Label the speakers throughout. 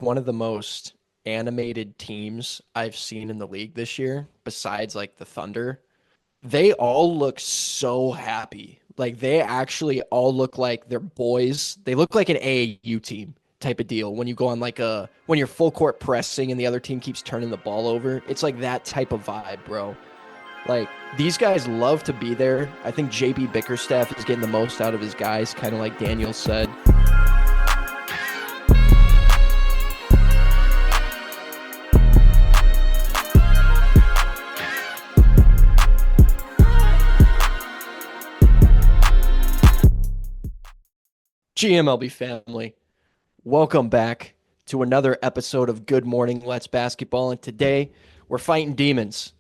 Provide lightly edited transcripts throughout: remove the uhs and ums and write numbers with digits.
Speaker 1: one of the most animated teams I've seen in the league this year, besides like the Thunder. They all look so happy. Like they actually all look like they're boys. They look like an AAU team type of deal. When you go on like when you're full court pressing and the other team keeps turning the ball over, it's like that type of vibe, bro. Like these guys love to be there. I think JB Bickerstaff is getting the most out of his guys, kind of like Daniel said. GMLB family, welcome back to another episode of Good Morning Let's Basketball. And today we're fighting demons.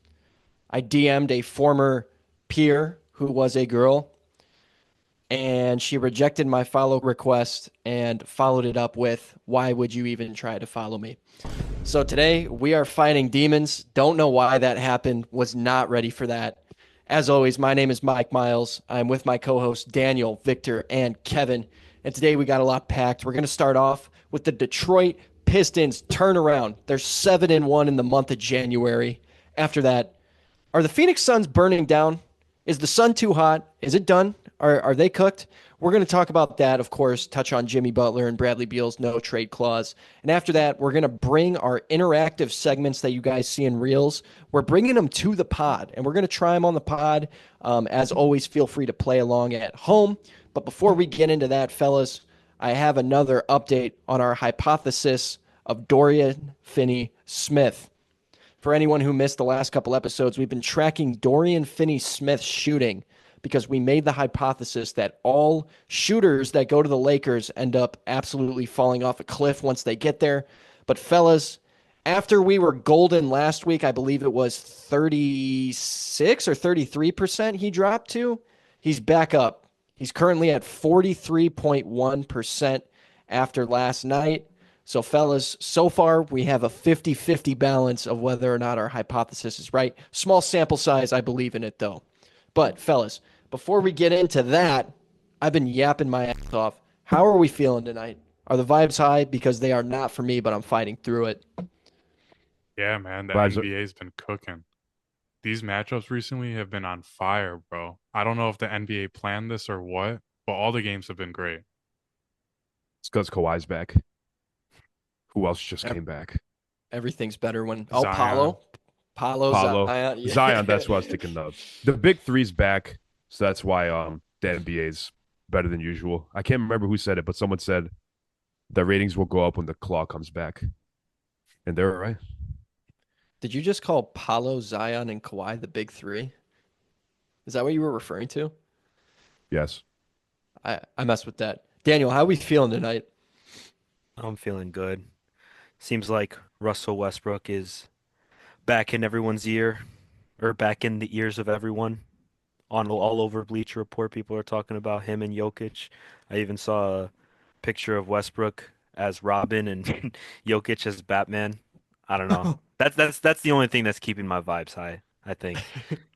Speaker 1: I DM'd a former peer who was a girl, and she rejected my follow request and followed it up with, "Why would you even try to follow me?" So today we are fighting demons. Don't know why that happened. Was not ready for that. As always, my name is Mike Miles. I'm with my co-hosts Daniel, Victor, and Kevin. And today we got a lot packed. We're going to start off with the Detroit Pistons turnaround. They're 7-1 in the month of January. After that, are the Phoenix Suns burning down? Is the sun too hot? Is it done? Are they cooked? We're going to talk about that, of course, touch on Jimmy Butler and Bradley Beal's no trade clause. And after that, we're going to bring our interactive segments that you guys see in Reels. We're bringing them to the pod, and we're going to try them on the pod. As always, feel free to play along at home. But before we get into that, fellas, I have another update on our hypothesis of Dorian Finney-Smith. For anyone who missed the last couple episodes, we've been tracking Dorian Finney-Smith's shooting because we made the hypothesis that all shooters that go to the Lakers end up absolutely falling off a cliff once they get there. But fellas, after we were golden last week, I believe it was 36 or 33% he dropped to, he's back up. He's currently at 43.1% after last night. So, fellas, so far we have a 50-50 balance of whether or not our hypothesis is right. Small sample size, I believe in it, though. But, fellas, before we get into that, I've been yapping my ass off. How are we feeling tonight? Are the vibes high? Because they are not for me, but I'm fighting through it.
Speaker 2: Yeah, man, the
Speaker 3: Vibes.
Speaker 2: NBA's been cooking. These matchups recently have been on fire, bro. I don't know if the NBA planned this or what, but all the games have been great.
Speaker 3: It's because Kawhi's back. Who else just
Speaker 1: Ev-
Speaker 3: came back?
Speaker 1: Everything's better when... Oh,
Speaker 2: Zion.
Speaker 1: Paulo,
Speaker 3: Paulo.
Speaker 1: Zion. Yeah.
Speaker 3: Zion, that's what I was thinking of. The big three's back, so that's why the NBA's better than usual. I can't remember who said it, but someone said the ratings will go up when the claw comes back. And they're right.
Speaker 1: Did you just call Paulo, Zion, and Kawhi the big three? Is that what you were referring to?
Speaker 3: Yes.
Speaker 1: I messed with that. Daniel, how are we feeling tonight?
Speaker 4: I'm feeling good. Seems like Russell Westbrook is back in everyone's ear, or back in the ears of everyone. On all over Bleacher Report, people are talking about him and Jokic. I even saw a picture of Westbrook as Robin and Jokic as Batman. I don't know. That's the only thing that's keeping my vibes high, I think.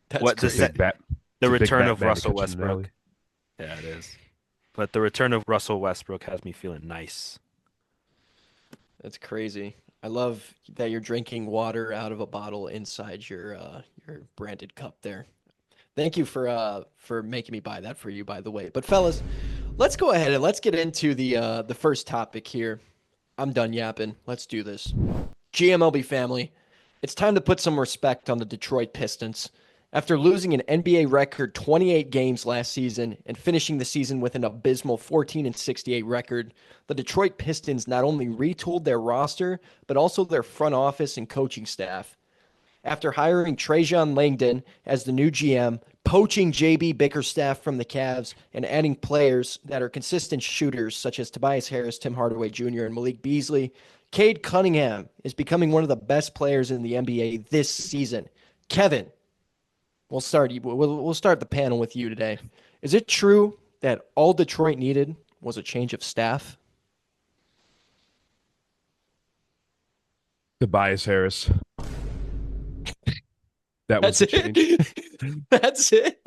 Speaker 1: That's
Speaker 4: What the
Speaker 1: crazy.
Speaker 4: set,
Speaker 3: Bat,
Speaker 4: the
Speaker 3: it's a big
Speaker 4: return of
Speaker 3: Batman
Speaker 4: Russell
Speaker 3: catching an alley.
Speaker 4: Westbrook. Yeah, it is. But the return of Russell Westbrook has me feeling nice.
Speaker 1: That's crazy. I love that you're drinking water out of a bottle inside your branded cup there. Thank you for making me buy that for you, by the way. But fellas, let's go ahead and let's get into the first topic here. I'm done yapping. Let's do this. GMLB family, it's time to put some respect on the Detroit Pistons. After losing an NBA record 28 games last season and finishing the season with an abysmal 14-68 record, the Detroit Pistons not only retooled their roster, but also their front office and coaching staff. After hiring Trajan Langdon as the new GM, poaching JB Bickerstaff from the Cavs, and adding players that are consistent shooters such as Tobias Harris, Tim Hardaway Jr., and Malik Beasley, Cade Cunningham is becoming one of the best players in the NBA this season. Kevin, we'll start the panel with you today. Is it true that all Detroit needed was a change of staff?
Speaker 3: Tobias Harris. That was
Speaker 1: That's
Speaker 3: the change.
Speaker 1: it. That's it.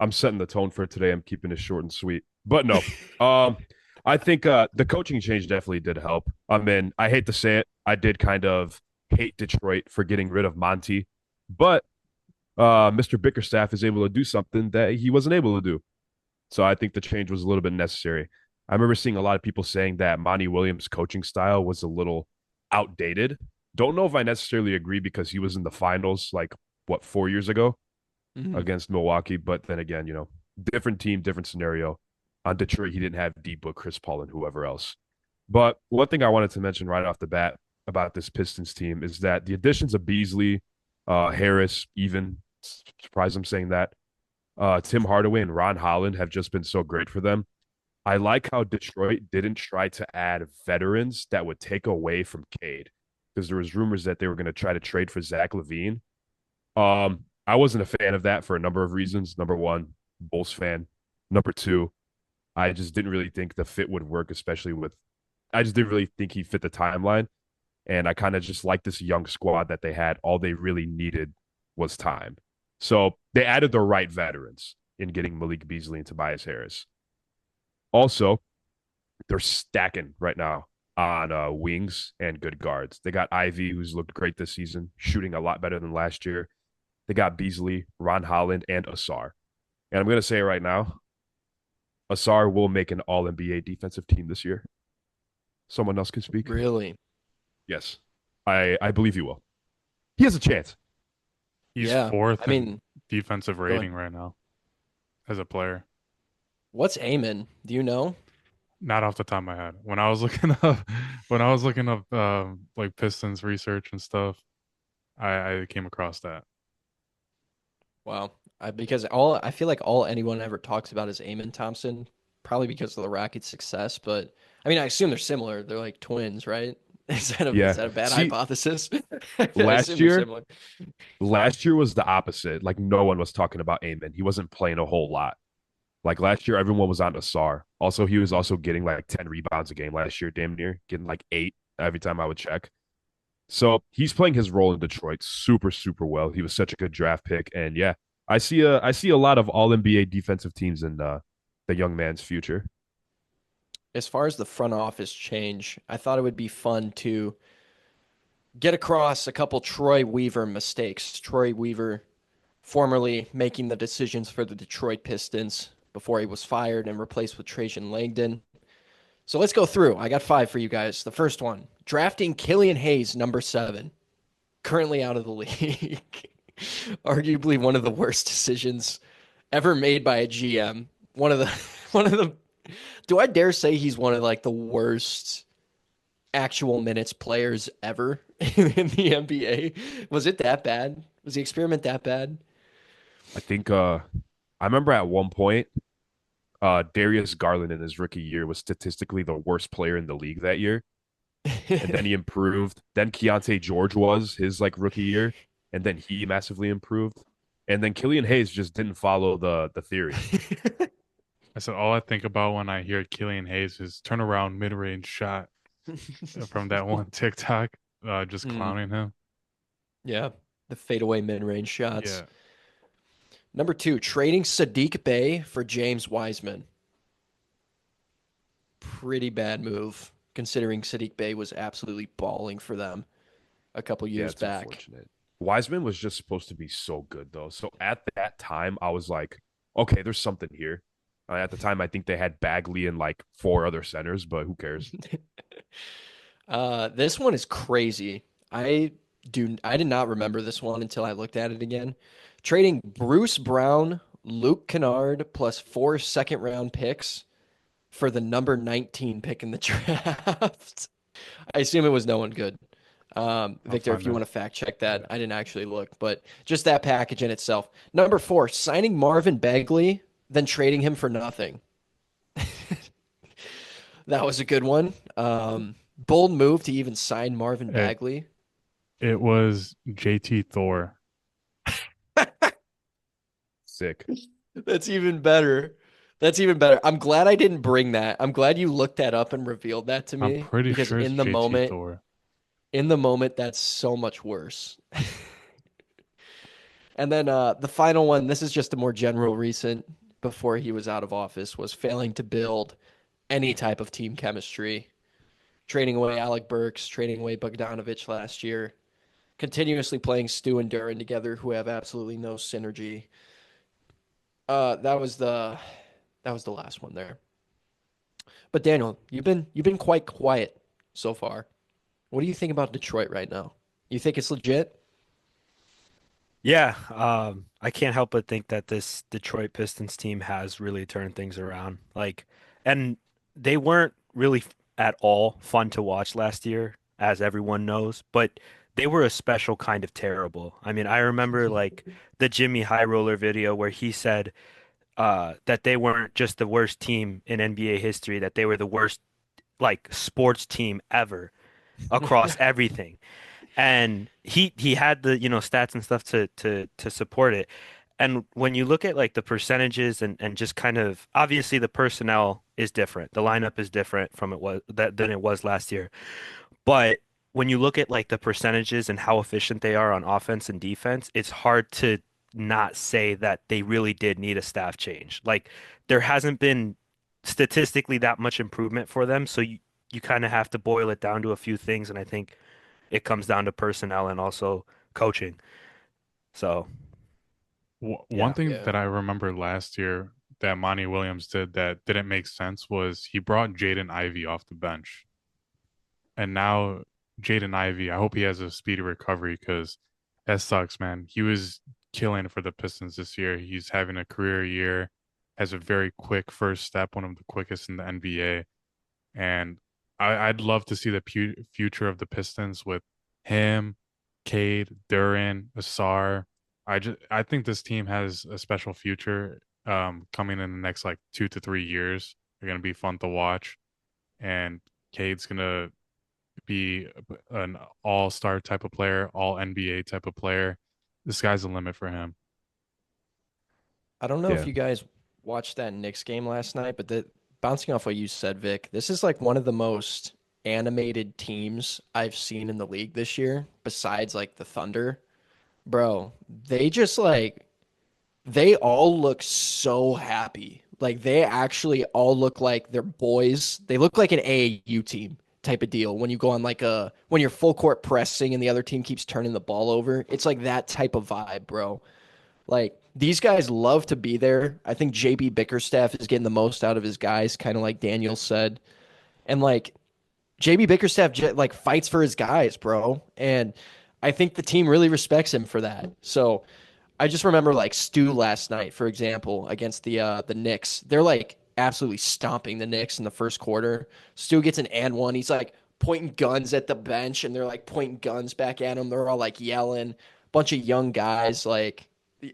Speaker 3: I'm setting the tone for today. I'm keeping it short and sweet. But no. I think the coaching change definitely did help. I mean, I hate to say it, I did kind of hate Detroit for getting rid of Monty, but Mr. Bickerstaff is able to do something that he wasn't able to do. So I think the change was a little bit necessary. I remember seeing a lot of people saying that Monty Williams' coaching style was a little outdated. Don't know if I necessarily agree because he was in the finals like what 4 years ago
Speaker 1: Mhm.
Speaker 3: against Milwaukee, but then again, different team, different scenario. On Detroit, he didn't have D Book, Chris Paul, and whoever else. But one thing I wanted to mention right off the bat about this Pistons team is that the additions of Beasley, Harris, even surprised I'm saying that, Tim Hardaway and Ron Holland have just been so great for them. I like how Detroit didn't try to add veterans that would take away from Cade because there was rumors that they were going to try to trade for Zach LaVine. I wasn't a fan of that for a number of reasons. Number one, Bulls fan. Number two, I just didn't really think the fit would work, especially with. I just didn't really think he fit the timeline, and I kind of just like this young squad that they had. All they really needed was time, so they added the right veterans in getting Malik Beasley and Tobias Harris. Also, they're stacking right now on wings and good guards. They got Ivy, who's looked great this season, shooting a lot better than last year. They got Beasley, Ron Holland, and Asar. And I'm going to say right now, Asar will make an All NBA defensive team this year. Someone else can speak.
Speaker 1: Really?
Speaker 3: Yes, I believe he will. He has a chance.
Speaker 2: He's
Speaker 1: Yeah.
Speaker 2: fourth
Speaker 1: I mean,
Speaker 2: in defensive
Speaker 1: go ahead.
Speaker 2: rating right now as a player.
Speaker 1: What's Amen? Do you know?
Speaker 2: Not off the top of my head. When I was looking up like Pistons research and stuff, I came across that.
Speaker 1: Wow. Because all I feel like all anyone ever talks about is Amen Thompson, probably because of the Rockets' success. But I mean, I assume they're similar. They're like twins, right? Is
Speaker 3: Yeah.
Speaker 1: that a bad
Speaker 3: See,
Speaker 1: hypothesis? I assume
Speaker 3: last
Speaker 1: they're
Speaker 3: year,
Speaker 1: similar.
Speaker 3: last year was the opposite. Like no one was talking about Amen. He wasn't playing a whole lot. Like last year, everyone was on Asar. Also, he was also getting like 10 rebounds a game last year, damn near, getting like 8 every time I would check. So he's playing his role in Detroit super, super well. He was such a good draft pick. And yeah, I see a lot of all NBA defensive teams in the young man's future.
Speaker 1: As far as the front office change, I thought it would be fun to get across a couple Troy Weaver mistakes. Troy Weaver, formerly making the decisions for the Detroit Pistons before he was fired and replaced with Trajan Langdon. So let's go through. I got 5 for you guys. The first one, drafting Killian Hayes, number 7, currently out of the league. Arguably one of the worst decisions ever made by a GM. One of the do I dare say he's one of like the worst actual minutes players ever in the NBA? Was it that bad? Was the experiment that bad?
Speaker 3: I think I remember at one point, Darius Garland in his rookie year was statistically the worst player in the league that year. And then he improved. Then Keontae George was his like rookie year, and then he massively improved. And then Killian Hayes just didn't follow the theory.
Speaker 2: I said all I think about when I hear Killian Hayes is turnaround mid-range shot from that one TikTok, just
Speaker 1: Mm,
Speaker 2: clowning him.
Speaker 1: yeah, the fadeaway mid-range shots.
Speaker 2: Yeah,
Speaker 1: Number 2, trading Sadiq Bey for James Wiseman. Pretty bad move, considering Sadiq Bey was absolutely balling for them a couple
Speaker 3: Yeah,
Speaker 1: years
Speaker 3: it's
Speaker 1: back.
Speaker 3: unfortunate. Wiseman was just supposed to be so good though. So at that time, I was like, okay, there's something here. At the time, I think they had Bagley and like 4 other centers, but who cares?
Speaker 1: This one is crazy. I did not remember this one until I looked at it again. Trading Bruce Brown, Luke Kennard plus 4 second-round picks for the number 19 pick in the draft. I assume it was no one good.
Speaker 2: I'll
Speaker 1: Victor, if
Speaker 2: find
Speaker 1: you
Speaker 2: it.
Speaker 1: want to fact check that,
Speaker 2: Yeah.
Speaker 1: I didn't actually look, but just that package in itself. Number 4, signing Marvin Bagley, then trading him for nothing. That was a good one. Bold move to even sign Marvin
Speaker 2: It
Speaker 1: Bagley.
Speaker 2: it was JT Thor.
Speaker 3: Sick.
Speaker 1: That's even better. That's even better. I'm glad I didn't bring that. I'm glad you looked that up and revealed that to
Speaker 2: I'm
Speaker 1: me
Speaker 2: pretty
Speaker 1: because
Speaker 2: sure it's JT Thor.
Speaker 1: in the moment, that's so much worse. And then the final one, this is just a more general recent before he was out of office, was failing to build any type of team chemistry. Trading away Alec Burks, trading away Bogdanovich last year, continuously playing Stu and Duran together, who have absolutely no synergy. That was the last one there. But Daniel, you've been quite quiet so far. What do you think about Detroit right now? You think it's legit?
Speaker 4: Yeah, I can't help but think that this Detroit Pistons team has really turned things around. And they weren't really at all fun to watch last year, as everyone knows, but they were a special kind of terrible. I mean, I remember like the Jimmy High Roller video where he said that they weren't just the worst team in NBA history, that they were the worst like sports team ever across everything. And he had the stats and stuff to support it. And when you look at like the percentages and just kind of obviously the personnel is different. The lineup is different from it was that than it was last year. But when you look at like the percentages and how efficient they are on offense and defense, it's hard to not say that they really did need a staff change. Like there hasn't been statistically that much improvement for them, so you kind of have to boil it down to a few things, and I think it comes down to personnel and also coaching. So,
Speaker 2: One
Speaker 1: Yeah.
Speaker 2: thing
Speaker 1: Yeah.
Speaker 2: that I remember last year that Monty Williams did that didn't make sense was he brought Jaden Ivey off the bench. And now Jaden Ivey, I hope he has a speedy recovery because that sucks, man. He was killing for the Pistons this year. He's having a career year, has a very quick first step, one of the quickest in the NBA. And I'd love to see the future of the Pistons with him, Cade, Duran, Asar. I think this team has a special future coming in the next like 2 to 3 years. They're gonna be fun to watch, and Cade's gonna be an all-star type of player, all NBA type of player. The sky's the limit for him.
Speaker 1: I don't know if
Speaker 3: Yeah.
Speaker 1: you guys watched that Knicks game last night, but bouncing off what you said, Vic, this is like one of the most animated teams I've seen in the league this year, besides like the Thunder. Bro, they just like they all look so happy. Like they actually all look like they're boys. They look like an AAU team type of deal. When you go on like when you're full court pressing and the other team keeps turning the ball over, it's like that type of vibe, bro. Like these guys love to be there. I think JB Bickerstaff is getting the most out of his guys, kind of like Daniel said. And like JB Bickerstaff like fights for his guys, bro. And I think the team really respects him for that. So I just remember like Stu last night, for example, against the Knicks. They're like absolutely stomping the Knicks in the first quarter. Stu gets an and one. He's like pointing guns at the bench, and they're like pointing guns back at him. They're all like yelling. Bunch of young guys. Like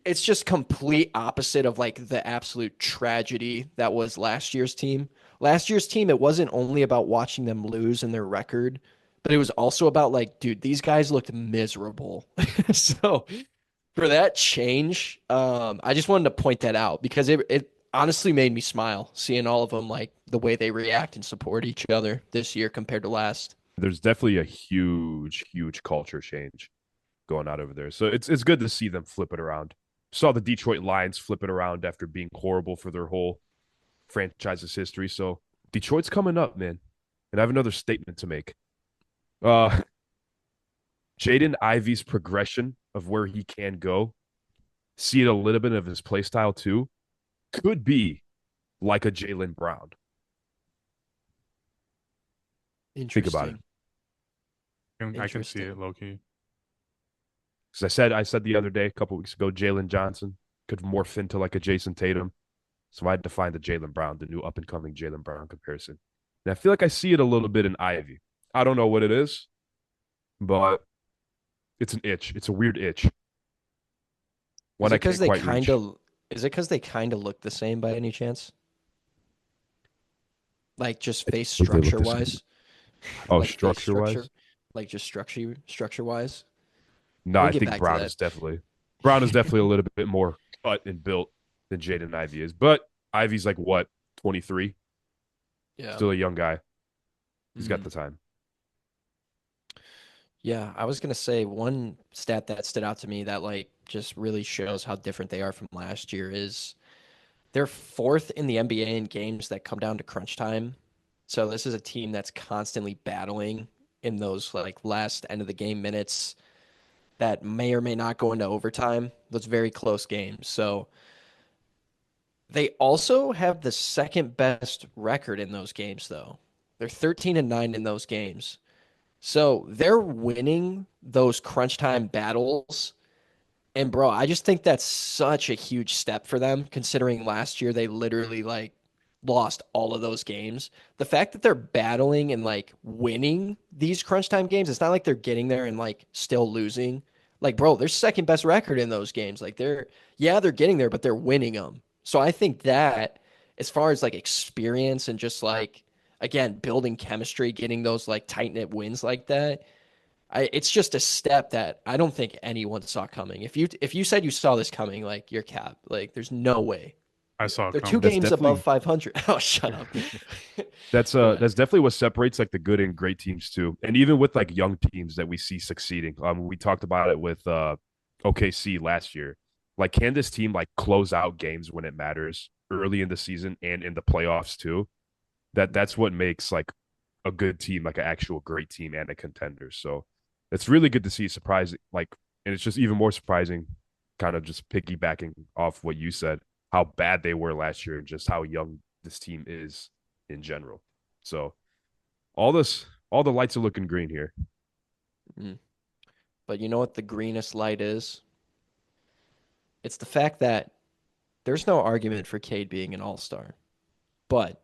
Speaker 1: it's just complete opposite of like the absolute tragedy that was last year's team. Last year's team, it wasn't only about watching them lose and their record, but it was also about like, dude, these guys looked miserable. So for that change, I just wanted to point that out because it honestly made me smile seeing all of them like the way they react and support each other this year compared to last.
Speaker 3: There's definitely a huge, huge culture change going on over there. So it's good to see them flip it around. Saw the Detroit Lions flip it around after being horrible for their whole franchise's history. So Detroit's coming up, man. And I have another statement to make. Uh Jaden Ivey's progression of where he can go, see it a little bit of his play style too, could be like a Jaylen Brown. Think about it.
Speaker 1: Interesting.
Speaker 2: I can see
Speaker 1: Interesting.
Speaker 2: it, Loki.
Speaker 3: Because I said the other day, a couple weeks ago, Jalen Johnson could morph into like a Jason Tatum. So I had to find the Jaylen Brown, the new up and coming Jaylen Brown comparison. And I feel like I see it a little bit in Ivy. I don't know what it is, but it's an itch. It's a weird itch.
Speaker 1: Is
Speaker 3: One
Speaker 1: it
Speaker 3: I
Speaker 1: because
Speaker 3: can't
Speaker 1: they
Speaker 3: quite
Speaker 1: kind
Speaker 3: reach.
Speaker 1: of is it because they kind of look the same by any chance? Like just
Speaker 3: I
Speaker 1: face
Speaker 3: think they look
Speaker 1: structure
Speaker 3: the same.
Speaker 1: wise,
Speaker 3: Oh,
Speaker 1: like face
Speaker 3: structure
Speaker 1: structure,
Speaker 3: wise?
Speaker 1: like just structure wise.
Speaker 3: No,
Speaker 1: We'll
Speaker 3: I
Speaker 1: get
Speaker 3: think
Speaker 1: back to
Speaker 3: Brown
Speaker 1: that.
Speaker 3: is definitely a little bit more cut and built than Jaden Ivy is. But Ivy's like what, 23?
Speaker 1: Yeah.
Speaker 3: Still a young guy. He's got
Speaker 1: Mhm.
Speaker 3: the time.
Speaker 1: Yeah, I was gonna say one stat that stood out to me that like just really shows how different they are from last year is They're fourth in the NBA in games that come down to crunch time. So this is a team that's constantly battling in those like last end of the game minutes that may or may not go into overtime. Those very close games. So they also have the second best record in those games though. They're 13-9 in those games. So they're winning those crunch time battles. And bro, I just think that's such a huge step for them considering last year they literally like lost all of those games. The fact that they're battling and like winning these crunch time games, it's not like they're getting there and like still losing. Like, bro, their second best record in those games. Like they're getting there, but they're winning them. So I think that as far as like experience and just like again, building chemistry, getting those like tight knit wins like that, it's just a step that I don't think anyone saw coming. If you said you saw this coming, like you're cap. Like there's no way.
Speaker 2: I saw it
Speaker 1: They're two
Speaker 2: coming.
Speaker 3: That's
Speaker 1: games above
Speaker 3: definitely
Speaker 1: 500. Oh, shut up. Go ahead.
Speaker 3: that's definitely what separates like the good and great teams too. And even with like young teams that we see succeeding. We talked about it with OKC last year. Like, can this team like close out games when it matters early in the season and in the playoffs too? That's what makes like a good team, like an actual great team and a contender. So it's really good to see surprising like, and it's just even more surprising, kind of just piggybacking off what you said, how bad they were last year and just how young this team is in general. So all the lights are looking green here.
Speaker 1: Mm. But you know what the greenest light is? It's the fact that there's no argument for Cade being an all-star. But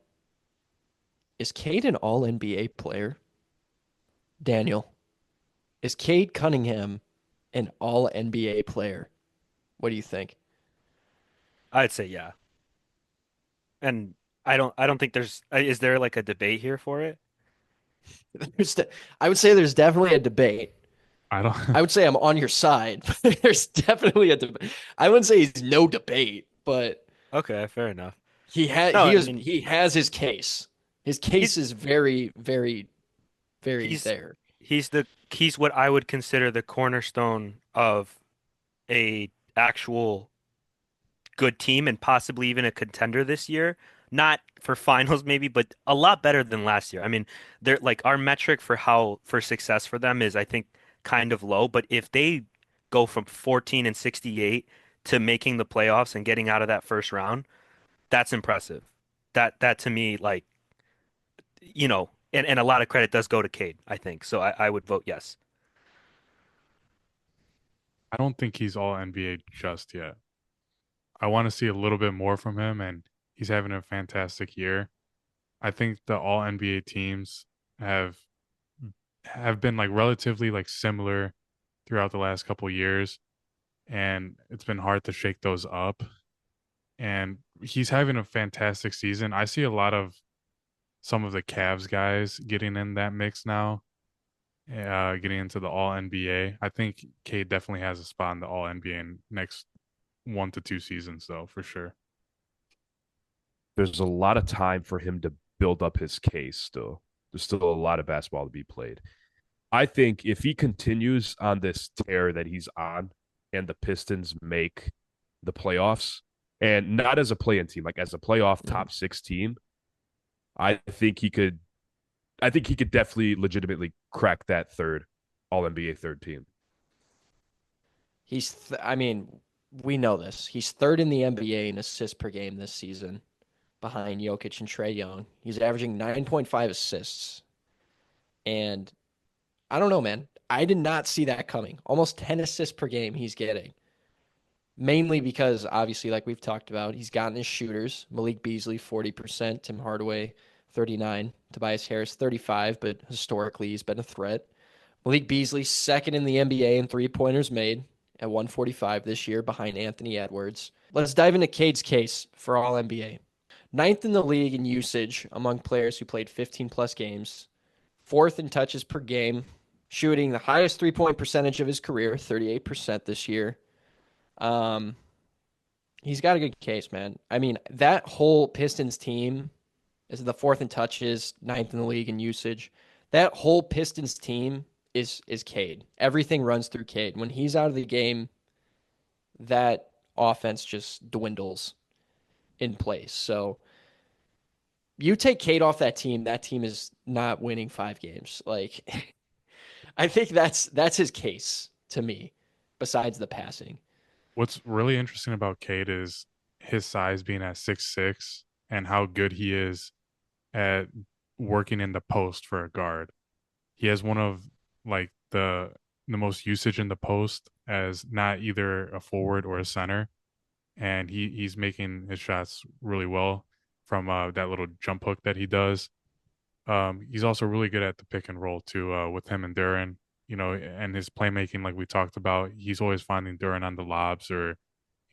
Speaker 1: is Cade an all-NBA player? Daniel, is Cade Cunningham an all-NBA player? What do you think?
Speaker 4: I'd say yeah. And I don't think is there like a debate here for it?
Speaker 1: I would say there's definitely a debate.
Speaker 2: I don't.
Speaker 1: I would say I'm on your side, but there's definitely a debate. I wouldn't say he's no debate, but
Speaker 4: Okay, fair enough.
Speaker 1: he has
Speaker 4: No,
Speaker 1: he
Speaker 4: I
Speaker 1: is
Speaker 4: mean
Speaker 1: he has his case. His
Speaker 4: he's
Speaker 1: case is very, very, very
Speaker 4: he's
Speaker 1: there.
Speaker 4: he's what I would consider the cornerstone of a actual good team and possibly even a contender this year. Not for finals maybe, but a lot better than last year. I mean, they're like our metric for success for them is I think kind of low, but if they go from 14-68 to making the playoffs and getting out of that first round, that's impressive. That to me like and a lot of credit does go to Cade, I think. So I would vote yes.
Speaker 2: I don't think he's all NBA just yet. I want to see a little bit more from him, and he's having a fantastic year. I think the all NBA teams have have been like relatively like similar throughout the last couple years, and it's been hard to shake those up. And he's having a fantastic season. I see a lot of some of the Cavs guys getting in that mix now, getting into the All NBA. I think Cade definitely has a spot in the All NBA in next 1 to 2 seasons, though, for sure.
Speaker 3: There's a lot of time for him to build up his case still. There's still a lot of basketball to be played. I think if he continues on this tear that he's on and the Pistons make the playoffs, and not as a play-in team, like as a playoff top six team, I think he could definitely legitimately crack that third all NBA third team.
Speaker 1: I mean, we know this. He's third in the NBA in assists per game this season, behind Jokic and Trae Young. He's averaging 9.5 assists. And I don't know, man. I did not see that coming. Almost 10 assists per game he's getting. Mainly because, obviously, like we've talked about, he's gotten his shooters. Malik Beasley, 40%. Tim Hardaway, 39. Tobias Harris, 35. But historically, he's been a threat. Malik Beasley, second in the NBA in three-pointers made at 145 this year behind Anthony Edwards. Let's dive into Cade's case for all NBA. Ninth in the league in usage among players who played 15-plus games. Fourth in touches per game. Shooting the highest three-point percentage of his career, 38% this year. He's got a good case, man. I mean, that whole Pistons team is the fourth in touches, ninth in the league in usage. That whole Pistons team is Cade. Everything runs through Cade. When he's out of the game, that offense just dwindles. in place. So you take Cade off that team is not winning 5 games. Like I think that's his case to me, besides the passing.
Speaker 2: What's really interesting about Cade is his size being at 6'6" and how good he is at working in the post for a guard. He has one of like the most usage in the post as not either a forward or a center, and he's making his shots really well from that little jump hook that he does. He's also really good at the pick and roll too, with him and Dorian. And his playmaking, like we talked about, he's always finding Dorian on the lobs or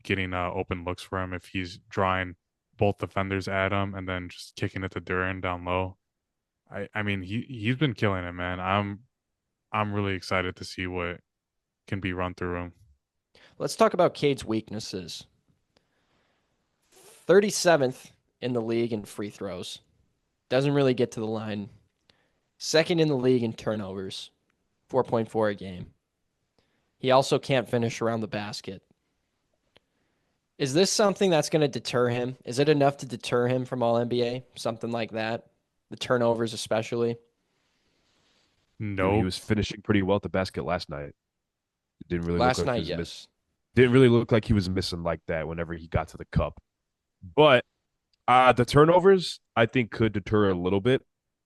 Speaker 2: getting open looks for him if he's drawing both defenders at him and then just kicking it to Dorian down low. I mean he's been killing it, man. I'm really excited to see what can be run through him.
Speaker 1: Let's talk about Cade's weaknesses. 37th in the league in free throws. Doesn't really get to the line. Second in the league in turnovers, 4.4 a game. He also can't finish around the basket. Is this something that's going to deter him? Is it enough to deter him from All-NBA? Something like that? The turnovers especially?
Speaker 3: I mean, he
Speaker 2: No,
Speaker 3: was finishing pretty well at the basket last night. It didn't really look
Speaker 1: Last
Speaker 3: like he
Speaker 1: night,
Speaker 3: was
Speaker 1: yes.
Speaker 3: didn't really look like he was missing like that whenever he got to the cup. But the turnovers, I think, could deter a little bit.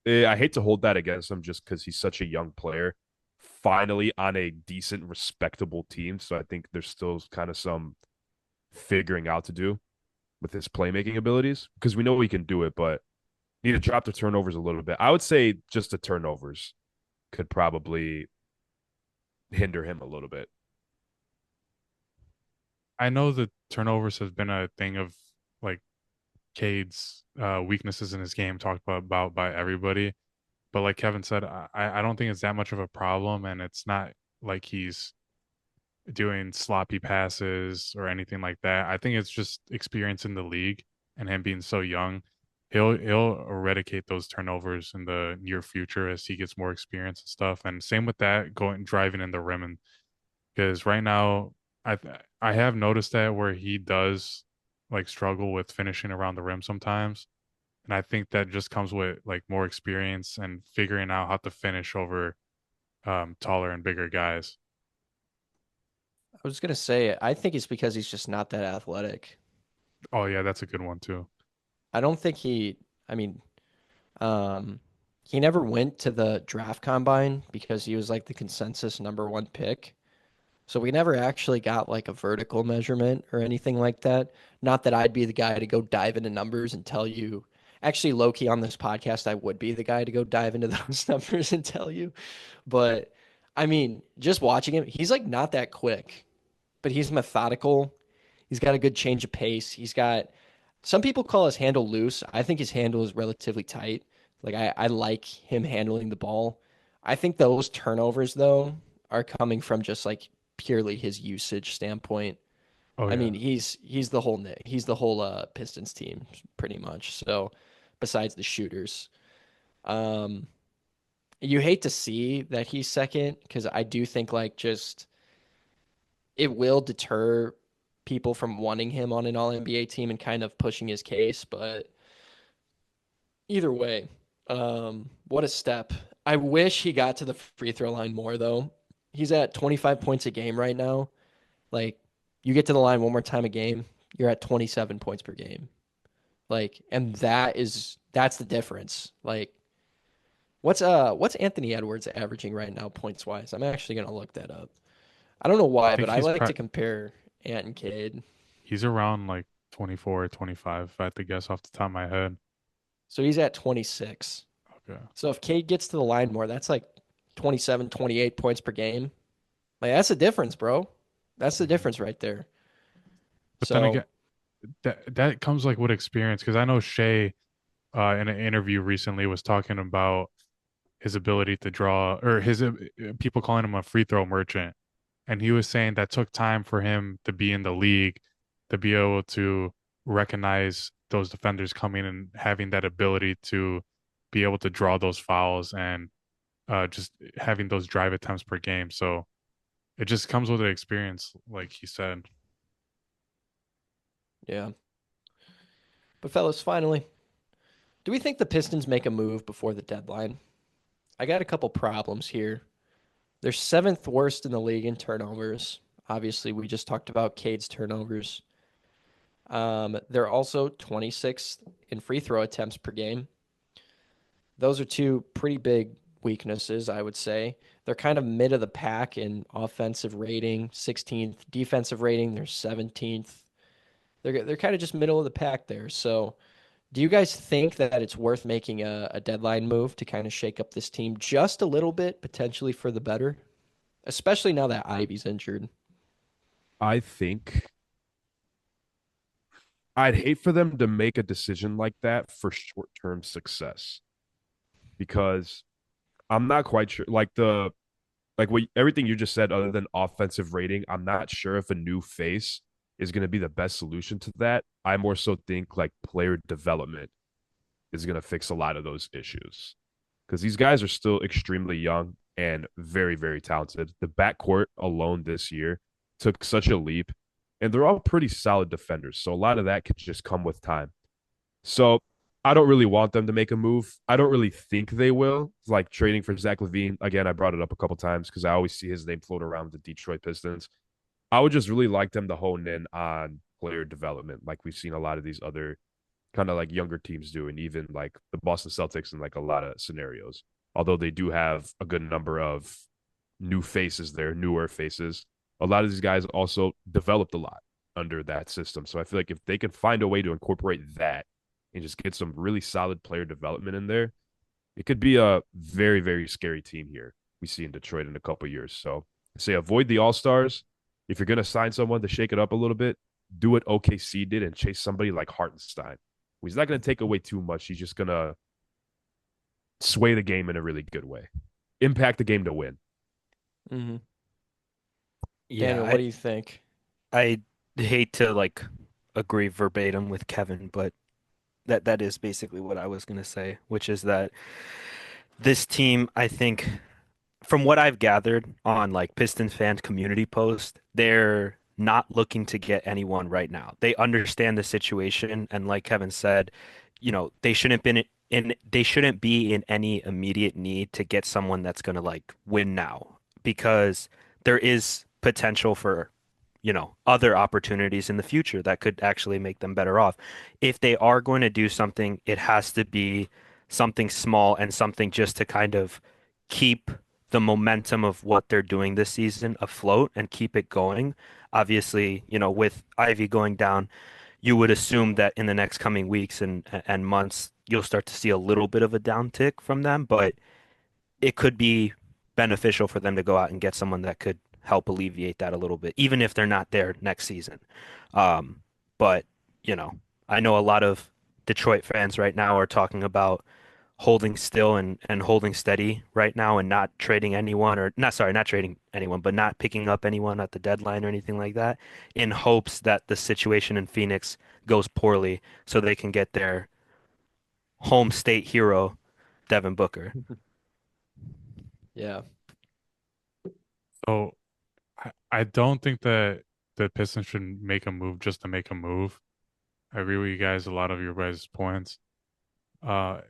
Speaker 3: I hate to hold that against him just because he's such a young player, finally on a decent, respectable team. So I think there's still kind of some figuring out to do with his playmaking abilities because we know he can do it, but need to drop the turnovers a little bit. I would say just the turnovers could probably hinder him a little bit.
Speaker 2: I know the turnovers has been a thing of like Cade's weaknesses in his game talked about by everybody. But like Kevin said, I don't think it's that much of a problem, and it's not like he's doing sloppy passes or anything like that. I think it's just experience in the league and him being so young. He'll eradicate those turnovers in the near future as he gets more experience and stuff. And same with that, going driving in the rim, and because right now I I have noticed that where he does like struggle with finishing around the rim sometimes. And I think that just comes with like more experience and figuring out how to finish over taller and bigger guys.
Speaker 1: I was going to say, I think it's because he's just not that athletic.
Speaker 2: Oh yeah, that's a good one too.
Speaker 1: I don't think I mean, um, he never went to the draft combine because he was like the consensus #1 pick. So we never actually got like a vertical measurement or anything like that. Not that I'd be the guy to go dive into numbers and tell you. Actually, low key on this podcast, I would be the guy to go dive into those numbers and tell you. But I mean, just watching him, he's like not that quick, but he's methodical. He's got a good change of pace. He's got some people call his handle loose. I think his handle is relatively tight. Like I like him handling the ball. I think those turnovers though are coming from just like purely his usage standpoint.
Speaker 2: Oh
Speaker 1: I
Speaker 2: yeah.
Speaker 1: mean, he's the whole Pistons team pretty much. So besides the shooters, um, you hate to see that he's second because I do think like just it will deter people from wanting him on an All NBA team and kind of pushing his case. But either way, what a step. I wish he got to the free throw line more though. He's at 25 points a game right now. Like you get to the line one more time a game, you're at 27 points per game. Like, and that's the difference. Like, what's Anthony Edwards averaging right now points wise? I'm actually gonna look that up. I don't know
Speaker 2: I
Speaker 1: why,
Speaker 2: think
Speaker 1: but I like to compare Ant and Cade.
Speaker 2: he's around like 24 or 25 if I had to guess off the top of my head.
Speaker 1: So he's at 26.
Speaker 2: Okay.
Speaker 1: So if Cade gets to the line more, that's like 27, 28 points per game. Like that's the difference, bro. That's the
Speaker 2: Mhm.
Speaker 1: difference right there.
Speaker 2: But then
Speaker 1: So
Speaker 2: again, that comes like with experience because I know Shea in an interview recently was talking about his ability to draw or his people calling him a free throw merchant, and he was saying that took time for him to be in the league to be able to recognize those defenders coming and having that ability to be able to draw those fouls and just having those drive attempts per game. So it just comes with the experience, like he said.
Speaker 1: yeah. But fellas, finally, do we think the Pistons make a move before the deadline? I got a couple problems here. They're seventh worst in the league in turnovers. Obviously, we just talked about Cade's turnovers. They're also 26th in free throw attempts per game. Those are two pretty big weaknesses, I would say. They're kind of mid of the pack in offensive rating, 16th. Defensive rating, they're 17th. They're kind of just middle of the pack there. So, do you guys think that it's worth making a deadline move to kind of shake up this team just a little bit, potentially for the better? Especially now that Ivy's injured.
Speaker 3: I think I'd hate for them to make a decision like that for short-term success because I'm not quite sure. Like what everything you just said, other than offensive rating, I'm not sure if a new face is going to be the best solution to that. I more so think like player development is going to fix a lot of those issues because these guys are still extremely young and very, very talented. The backcourt alone this year took such a leap, and they're all pretty solid defenders. So a lot of that could just come with time. So I don't really want them to make a move. I don't really think they will. Like trading for Zach LaVine. Again, I brought it up a couple times because I always see his name float around with the Detroit Pistons. I would just really like them to hone in on player development, like we've seen a lot of these other kind of like younger teams do, and even like the Boston Celtics in like a lot of scenarios. Although they do have a good number of new faces there, newer faces, a lot of these guys also developed a lot under that system. So I feel like if they can find a way to incorporate that and just get some really solid player development in there, it could be a very, very scary team here we see in Detroit in a couple years. So I say avoid the All-Stars. If you're going to sign someone to shake it up a little bit, do what OKC did and chase somebody like Hartenstein. He's not going to take away too much. He's just going to sway the game in a really good way, impact the game to win.
Speaker 1: Mm-hmm.
Speaker 4: Yeah,
Speaker 1: Daniel, what do you think?
Speaker 4: I hate to like agree verbatim with Kevin, but that is basically what I was gonna say, which is that this team, I think, from what I've gathered on like Pistons fan community post, they're not looking to get anyone right now. They understand the situation, and like Kevin said, they shouldn't been in they shouldn't be in any immediate need to get someone that's gonna like win now because there is potential for other opportunities in the future that could actually make them better off. If they are going to do something, it has to be something small and something just to kind of keep the momentum of what they're doing this season afloat and keep it going. Obviously, with Ivy going down, you would assume that in the next coming weeks and months, you'll start to see a little bit of a downtick from them, but it could be beneficial for them to go out and get someone that could help alleviate that a little bit, even if they're not there next season. Um, but, you know, I know a lot of Detroit fans right now are talking about holding still and holding steady right now and not trading anyone or not, sorry, not trading anyone, but not picking up anyone at the deadline or anything like that in hopes that the situation in Phoenix goes poorly so they can get their home state hero, Devin Booker.
Speaker 1: Yeah.
Speaker 2: So I don't think that the Pistons should make a move just to make a move. I agree with you guys, a lot of your guys' points. Uh,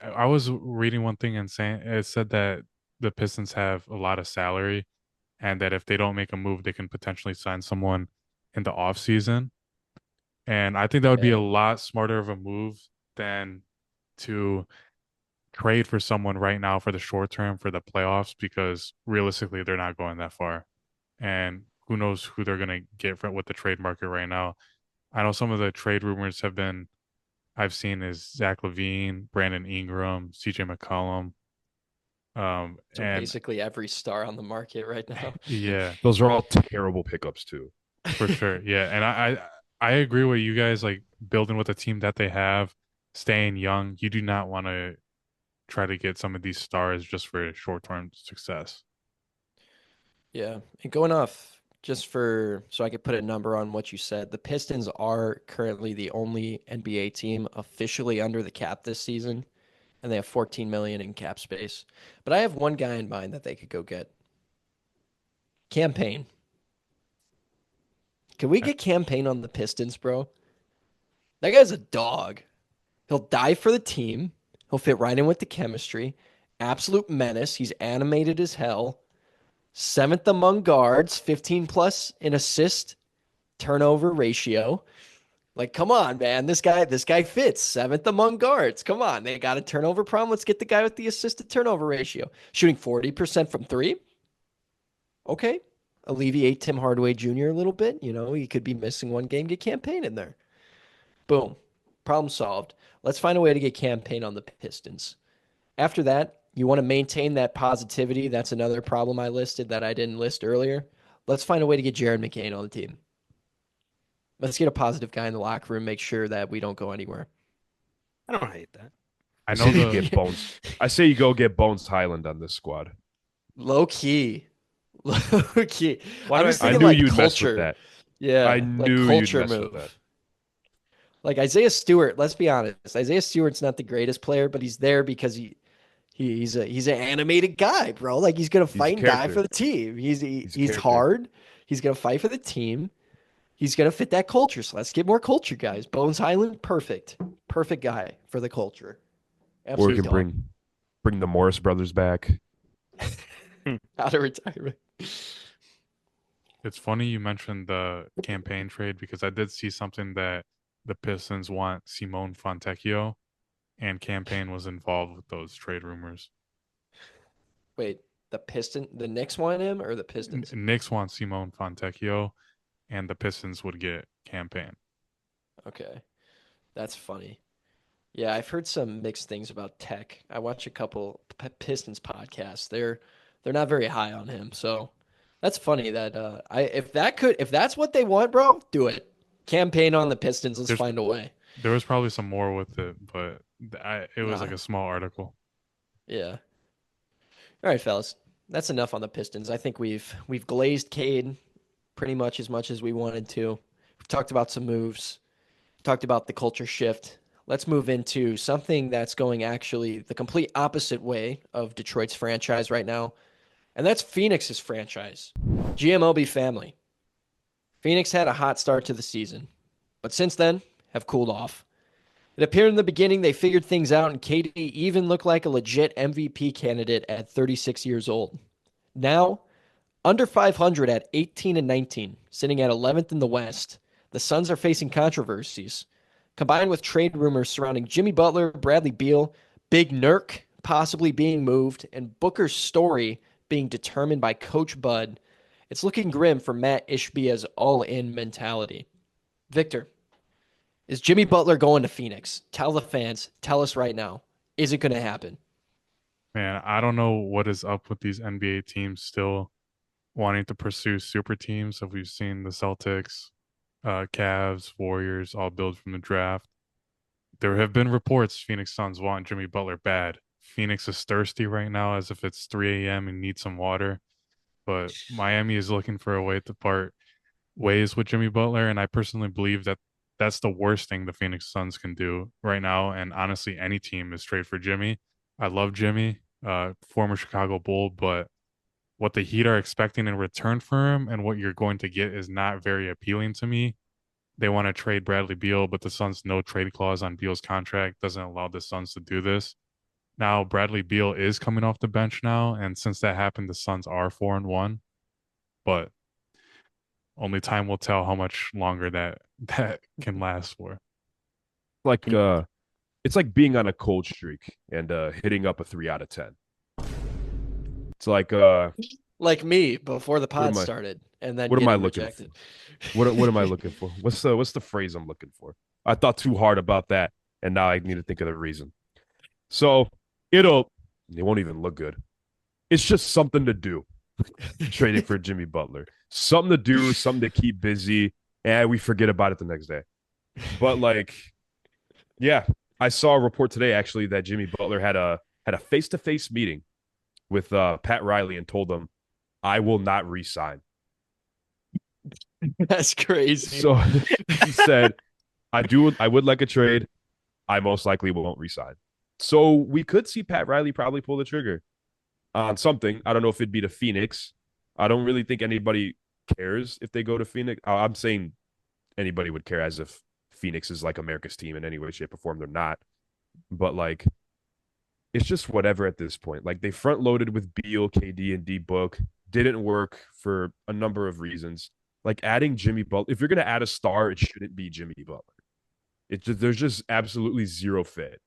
Speaker 2: I was reading one thing and saying it said that the Pistons have a lot of salary and that if they don't make a move, they can potentially sign someone in the offseason. And I think that would be
Speaker 1: Yeah.
Speaker 2: a lot smarter of a move than to trade for someone right now for the short term for the playoffs because realistically they're not going that far. And who knows who they're gonna get with the trade market right now. I know some of the trade rumors I've seen is Zach LaVine, Brandon Ingram, CJ McCollum.
Speaker 1: So
Speaker 2: And
Speaker 1: basically every star on the market right now.
Speaker 2: yeah,
Speaker 3: Those are all terrible pickups too.
Speaker 2: for sure. Yeah. And I agree with you guys, like building with the team that they have, staying young. You do not want to try to get some of these stars just for short term success.
Speaker 1: Yeah. And going off just so I could put a number on what you said, the Pistons are currently the only NBA team officially under the cap this season, and they have 14 million in cap space. But I have one guy in mind that they could go get. Campaign. Can we get Campaign on the Pistons, bro? That guy's a dog. He'll die for the team. He'll fit right in with the chemistry. Absolute menace. He's animated as hell. Seventh among guards, 15 plus in assist turnover ratio. Like, come on, man. This guy fits. Seventh among guards. Come on. They got a turnover problem. Let's get the guy with the assist to turnover ratio. Shooting 40% from three. Okay. Alleviate Tim Hardaway Jr. a little bit. You know, he could be missing one game. Get Campaign in there. Boom. Problem solved. Let's find a way to get Campaign on the Pistons. After that, you want to maintain that positivity. That's another problem I listed that I didn't list earlier. Let's find a way to get Jared McCain on the team. Let's get a positive guy in the locker room, make sure that we don't go anywhere.
Speaker 4: I don't hate that.
Speaker 2: I
Speaker 3: say
Speaker 2: know
Speaker 3: you get Bones. I say you go get Bones Highland on this squad.
Speaker 1: Low key. Low key.
Speaker 4: Why
Speaker 1: I'm
Speaker 4: do I
Speaker 1: just
Speaker 3: I
Speaker 1: thinking
Speaker 3: knew
Speaker 1: like
Speaker 3: you'd mess
Speaker 1: culture.
Speaker 3: with that.
Speaker 1: Yeah.
Speaker 3: I
Speaker 1: like
Speaker 3: knew you'd
Speaker 1: culture
Speaker 3: mess with
Speaker 1: move.
Speaker 3: that.
Speaker 1: Like Isaiah Stewart, let's be honest. Isaiah Stewart's not the greatest player, but he's there because he's an animated guy, bro. Like he's gonna
Speaker 3: He's a
Speaker 1: fight and die
Speaker 3: character.
Speaker 1: for the team. He's
Speaker 3: a character.
Speaker 1: hard. He's gonna fight for the team. He's gonna fit that culture. So let's get more culture guys. Bones Highland, perfect. Perfect guy for the culture.
Speaker 3: Or we
Speaker 1: Absolutely
Speaker 3: can bring the Morris brothers back.
Speaker 1: out of retirement.
Speaker 2: it's funny you mentioned the Campaign trade because I did see something that the Pistons want Simone Fontecchio, and Campaign was involved with those trade rumors.
Speaker 1: Wait, the Knicks want him or the Pistons?
Speaker 2: Knicks want Simone Fontecchio, and the Pistons would get Campaign.
Speaker 1: Okay. That's funny. Yeah, I've heard some mixed things about Tech. I watch a couple Pistons podcasts. They're not very high on him. So that's funny that if that's what they want, bro, do it. Campaign on the Pistons. Let's find a way.
Speaker 2: There was probably some more with it, but it was
Speaker 1: Nah.
Speaker 2: like a small article.
Speaker 1: Yeah. All right, fellas. That's enough on the Pistons. I think we've glazed Cade pretty much as we wanted to. We've talked about some moves. Talked about the culture shift. Let's move into something that's going actually the complete opposite way of Detroit's franchise right now, and that's Phoenix's franchise. GMLB family. Phoenix had a hot start to the season, but since then have cooled off. It appeared in the beginning they figured things out, and KD even looked like a legit MVP candidate at 36 years old. Now, under 500 at 18 and 19, sitting at 11th in the West, the Suns are facing controversies, combined with trade rumors surrounding Jimmy Butler, Bradley Beal, Big Nurk possibly being moved, and Booker's story being determined by Coach Bud. It's looking grim for Matt Ishbia's all-in mentality. Victor, is Jimmy Butler going to Phoenix? Tell the fans. Tell us right now. Is it going to happen?
Speaker 2: Man, I don't know what is up with these NBA teams still wanting to pursue super teams. So we've seen the Celtics, Cavs, Warriors all build from the draft. There have been reports Phoenix Suns want Jimmy Butler bad. Phoenix is thirsty right now as if it's 3 a.m. and needs some water. But Miami is looking for a way to part ways with Jimmy Butler. And I personally believe that that's the worst thing the Phoenix Suns can do right now. And honestly, any team is trade for Jimmy. I love Jimmy, former Chicago Bull, but what the Heat are expecting in return for him and what you're going to get is not very appealing to me. They want to trade Bradley Beal, but the Suns' no trade clause on Beal's contract doesn't allow the Suns to do this. Now, Bradley Beal is coming off the bench now, and since that happened, the Suns are 4-1. But only time will tell how much longer that can last for.
Speaker 3: Like it's like being on a cold streak and hitting up a 3 out of 10. It's
Speaker 1: like me before the pod
Speaker 3: am I-
Speaker 1: started, and then
Speaker 3: what am I
Speaker 1: getting
Speaker 3: looking
Speaker 1: rejected.
Speaker 3: what am I looking for? What's the phrase I'm looking for? I thought too hard about that, and now I need to think of the reason. So it won't even look good. It's just something to do. Trading for Jimmy Butler. Something to do, something to keep busy, and we forget about it the next day. But yeah, I saw a report today actually that Jimmy Butler had a face-to-face meeting with Pat Riley and told him, "I will not re-sign."
Speaker 1: That's crazy.
Speaker 3: So he said, I would like a trade. I most likely won't re-sign." So we could see Pat Riley probably pull the trigger on something. I don't know if it'd be to Phoenix. I don't really think anybody cares if they go to Phoenix. I'm saying anybody would care as if Phoenix is like America's team in any way, shape, or form. They're not. But like, it's just whatever at this point. Like they front loaded with Beal, KD, and D Book. Didn't work for a number of reasons. Like adding Jimmy Butler. If you're gonna add a star, it shouldn't be Jimmy Butler. It's just there's just absolutely zero fit.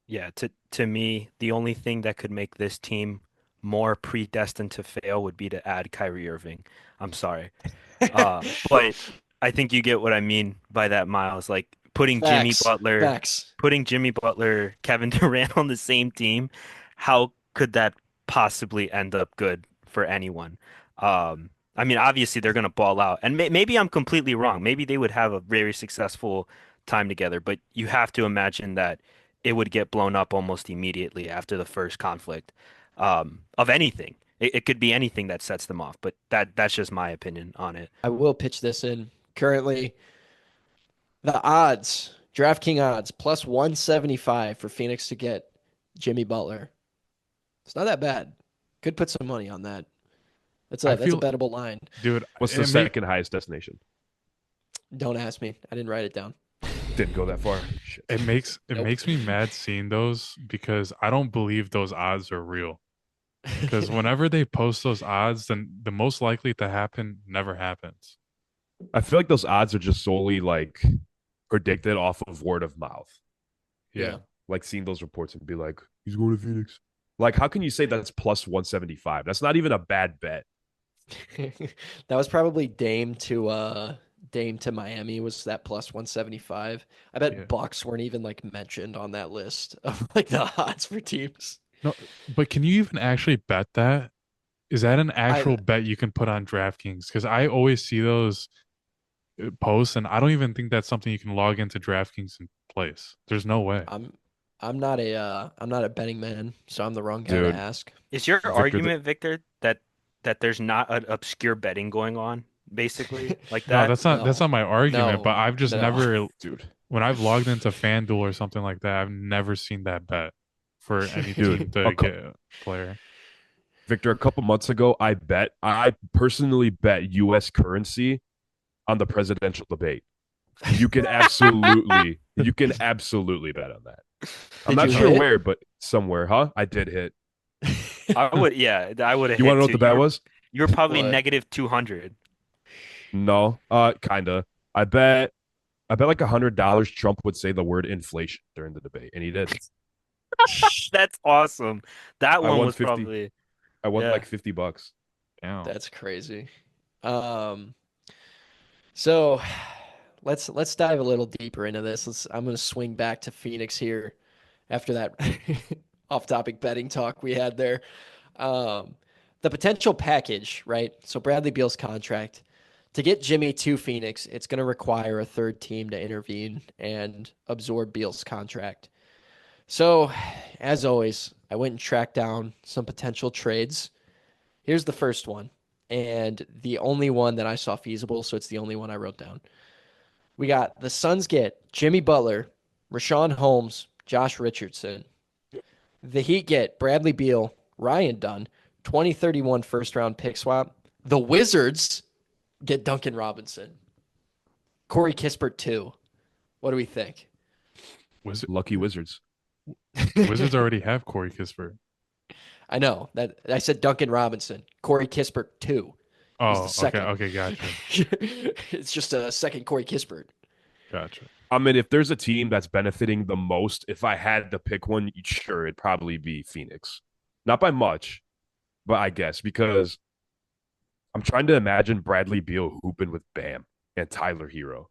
Speaker 4: Yeah, to me, the only thing that could make this team more predestined to fail would be to add Kyrie Irving. I'm sorry. But I think you get what I mean by that, Miles. Like
Speaker 1: Facts. Facts.
Speaker 4: putting Jimmy Butler, Kevin Durant on the same team, how could that possibly end up good for anyone? I mean, obviously they're going to ball out, and maybe I'm completely wrong. Maybe they would have a very successful time together, but you have to imagine that it would get blown up almost immediately after the first conflict, of anything. It could be anything that sets them off, but that's just my opinion on it.
Speaker 1: I will pitch this in. Currently, the odds, DraftKings odds, plus 175 for Phoenix to get Jimmy Butler. It's not that bad. Could put some money on that. That's a bettable line.
Speaker 2: Dude,
Speaker 3: What's the second highest destination?
Speaker 1: Don't ask me. I didn't write it down.
Speaker 3: Didn't go that far. Shit.
Speaker 2: it makes me mad seeing those because I don't believe those odds are real. Because whenever they post those odds, then the most likely to happen never happens.
Speaker 3: I feel like those odds are just solely like predicted off of word of mouth.
Speaker 1: Yeah.
Speaker 3: Like seeing those reports and be like, he's going to Phoenix. Like, how can you say that's plus 175? That's not even a bad bet.
Speaker 1: That was probably Dame to Miami was that plus 175. I bet
Speaker 2: Yeah.
Speaker 1: Bucks weren't even like mentioned on that list of like the odds for teams.
Speaker 2: No, but can you even actually bet that? Is that an actual bet you can put on DraftKings? Because I always see those posts, and I don't even think that's something you can log into DraftKings and place. There's no way.
Speaker 1: I'm not a betting man, so I'm the wrong guy
Speaker 3: Dude.
Speaker 1: to ask.
Speaker 4: Is your argument, Victor, that there's not an obscure betting going on, basically, like
Speaker 2: No,
Speaker 4: that?
Speaker 2: that's not my argument.
Speaker 1: No.
Speaker 2: But I've just
Speaker 1: No.
Speaker 2: never,
Speaker 3: Dude.
Speaker 2: when I've logged into FanDuel or something like that, I've never seen that bet for any
Speaker 3: Dude,
Speaker 2: team to get a player.
Speaker 3: Victor, a couple months ago, I personally bet U.S. currency on the presidential debate. You can absolutely bet on that. I'm not
Speaker 1: you
Speaker 3: sure
Speaker 1: hit?
Speaker 3: where, but somewhere, huh? I did hit.
Speaker 4: I would have.
Speaker 3: You want to know what the bet was?
Speaker 4: You were probably
Speaker 1: What?
Speaker 4: negative 200.
Speaker 3: No, kinda. I bet like $100 Trump would say the word inflation during the debate, and he did.
Speaker 4: That's awesome. That
Speaker 3: I
Speaker 4: one
Speaker 3: won
Speaker 4: was
Speaker 3: 50.
Speaker 4: probably
Speaker 3: I won
Speaker 4: Yeah.
Speaker 3: like $50.
Speaker 2: Damn.
Speaker 1: That's crazy. So let's dive a little deeper into this. I'm going to swing back to Phoenix here after that off-topic betting talk we had there. The potential package, right? So Bradley Beal's contract. To get Jimmy to Phoenix, it's going to require a third team to intervene and absorb Beal's contract. So, as always, I went and tracked down some potential trades. Here's the first one, and the only one that I saw feasible, so it's the only one I wrote down. We got the Suns get Jimmy Butler, Rashawn Holmes, Josh Richardson. The Heat get Bradley Beal, Ryan Dunn, 2031 first-round pick swap. The Wizards get Duncan Robinson. Corey Kispert, too. What do we think?
Speaker 3: Lucky Wizards.
Speaker 2: Wizards already have Corey Kispert.
Speaker 1: I know that I said Duncan Robinson. Corey Kispert, too.
Speaker 2: Oh,
Speaker 1: the second.
Speaker 2: okay, gotcha.
Speaker 1: It's just a second Corey Kispert.
Speaker 2: Gotcha.
Speaker 3: I mean, if there's a team that's benefiting the most, if I had to pick one, sure, it'd probably be Phoenix. Not by much, but I guess because I'm trying to imagine Bradley Beal hooping with Bam and Tyler Hero.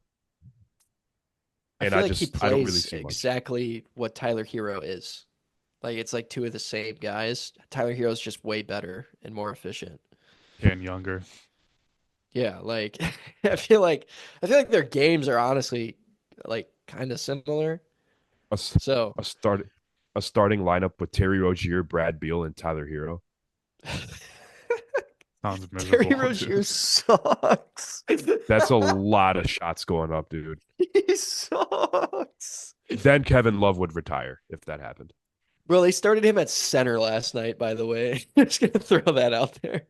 Speaker 1: I feel like he
Speaker 3: I don't really
Speaker 1: plays
Speaker 3: see much.
Speaker 1: exactly what Tyler Hero is. Like it's like two of the same guys. Tyler Hero's just way better and more efficient.
Speaker 2: And younger.
Speaker 1: Yeah, like I feel like their games are honestly like kind of similar. So
Speaker 3: A starting lineup with Terry Rozier, Brad Beal, and Tyler Hero.
Speaker 2: Sounds miserable.
Speaker 1: Terry Rozier sucks.
Speaker 3: That's a lot of shots going up, dude.
Speaker 1: He sucks.
Speaker 3: Then Kevin Love would retire if that happened.
Speaker 1: Bro, they started him at center last night, by the way. Just gonna throw that out there.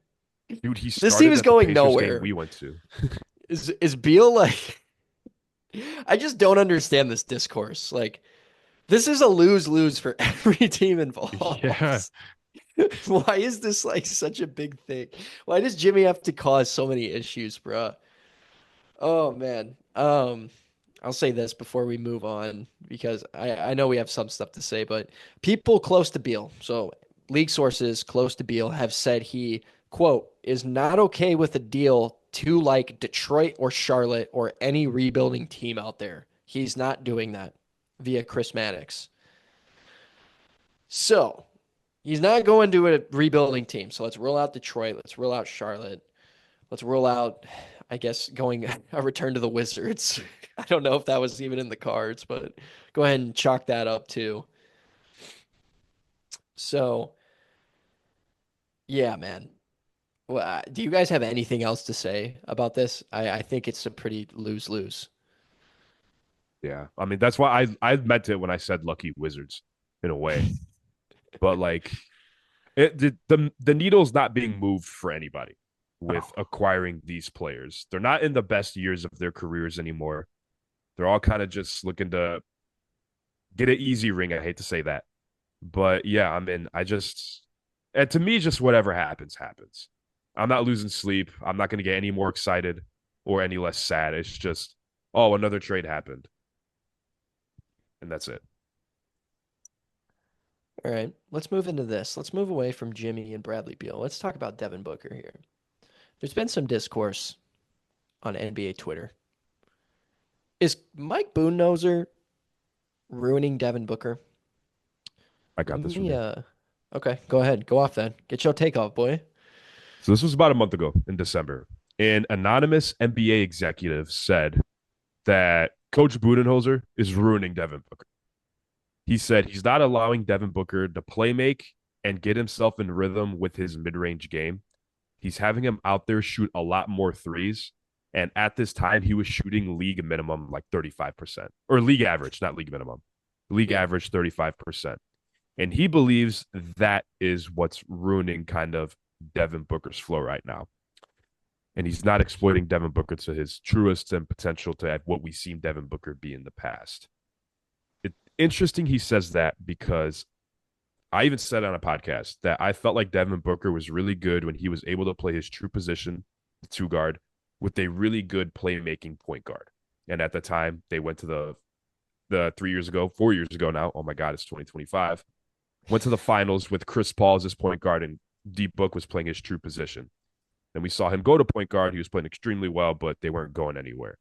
Speaker 3: Dude, he
Speaker 1: This
Speaker 3: started
Speaker 1: team is
Speaker 3: at the
Speaker 1: going
Speaker 3: Pacers
Speaker 1: nowhere.
Speaker 3: game we went to.
Speaker 1: Is Beal like I just don't understand this discourse. Like, this is a lose-lose for every team
Speaker 2: Yeah.
Speaker 1: involved. Why is this like such a big thing? Why does Jimmy have to cause so many issues, bruh? Oh man. I'll say this before we move on because I know we have some stuff to say, but people close to Beal, so league sources close to Beal have said he, quote, is not okay with a deal to like Detroit or Charlotte or any rebuilding team out there. He's not doing that via Chris Mannix. So he's not going to a rebuilding team. So let's rule out Detroit. Let's rule out Charlotte. Let's rule out, I guess, going a return to the Wizards. I don't know if that was even in the cards, but go ahead and chalk that up too. So, yeah, man. Well, do you guys have anything else to say about this? I think it's a pretty lose-lose.
Speaker 3: Yeah, I mean that's why I meant it when I said lucky Wizards in a way, but like the needle's not being moved for anybody with acquiring these players. They're not in the best years of their careers anymore. They're all kind of just looking to get an easy ring. I hate to say that, but yeah, I mean, and to me, just whatever happens, happens. I'm not losing sleep. I'm not going to get any more excited or any less sad. It's just, oh, another trade happened, and that's it.
Speaker 1: All right, let's move into this. Let's move away from Jimmy and Bradley Beal. Let's talk about Devin Booker here. There's been some discourse on NBA Twitter. Is Mike Budenholzer ruining Devin Booker?
Speaker 3: I got this from you.
Speaker 1: Okay, go ahead. Go off then. Get your take off, boy.
Speaker 3: So this was about a month ago in December. An anonymous NBA executive said that Coach Budenholzer is ruining Devin Booker. He said he's not allowing Devin Booker to play make and get himself in rhythm with his mid-range game. He's having him out there shoot a lot more threes. And at this time, he was shooting league minimum like 35%, or league average, not league minimum. League average 35%. And he believes that is what's ruining kind of Devin Booker's flow right now. And he's not exploiting Devin Booker to his truest and potential to what we've seen Devin Booker be in the past. It's interesting he says that because I even said on a podcast that I felt like Devin Booker was really good when he was able to play his true position, the two guard, with a really good playmaking point guard. And at the time, they went to the 3 years ago, 4 years ago now. Oh my God, it's 2025. Went to the finals with Chris Paul as his point guard, and D Book was playing his true position. And we saw him go to point guard. He was playing extremely well, but they weren't going anywhere.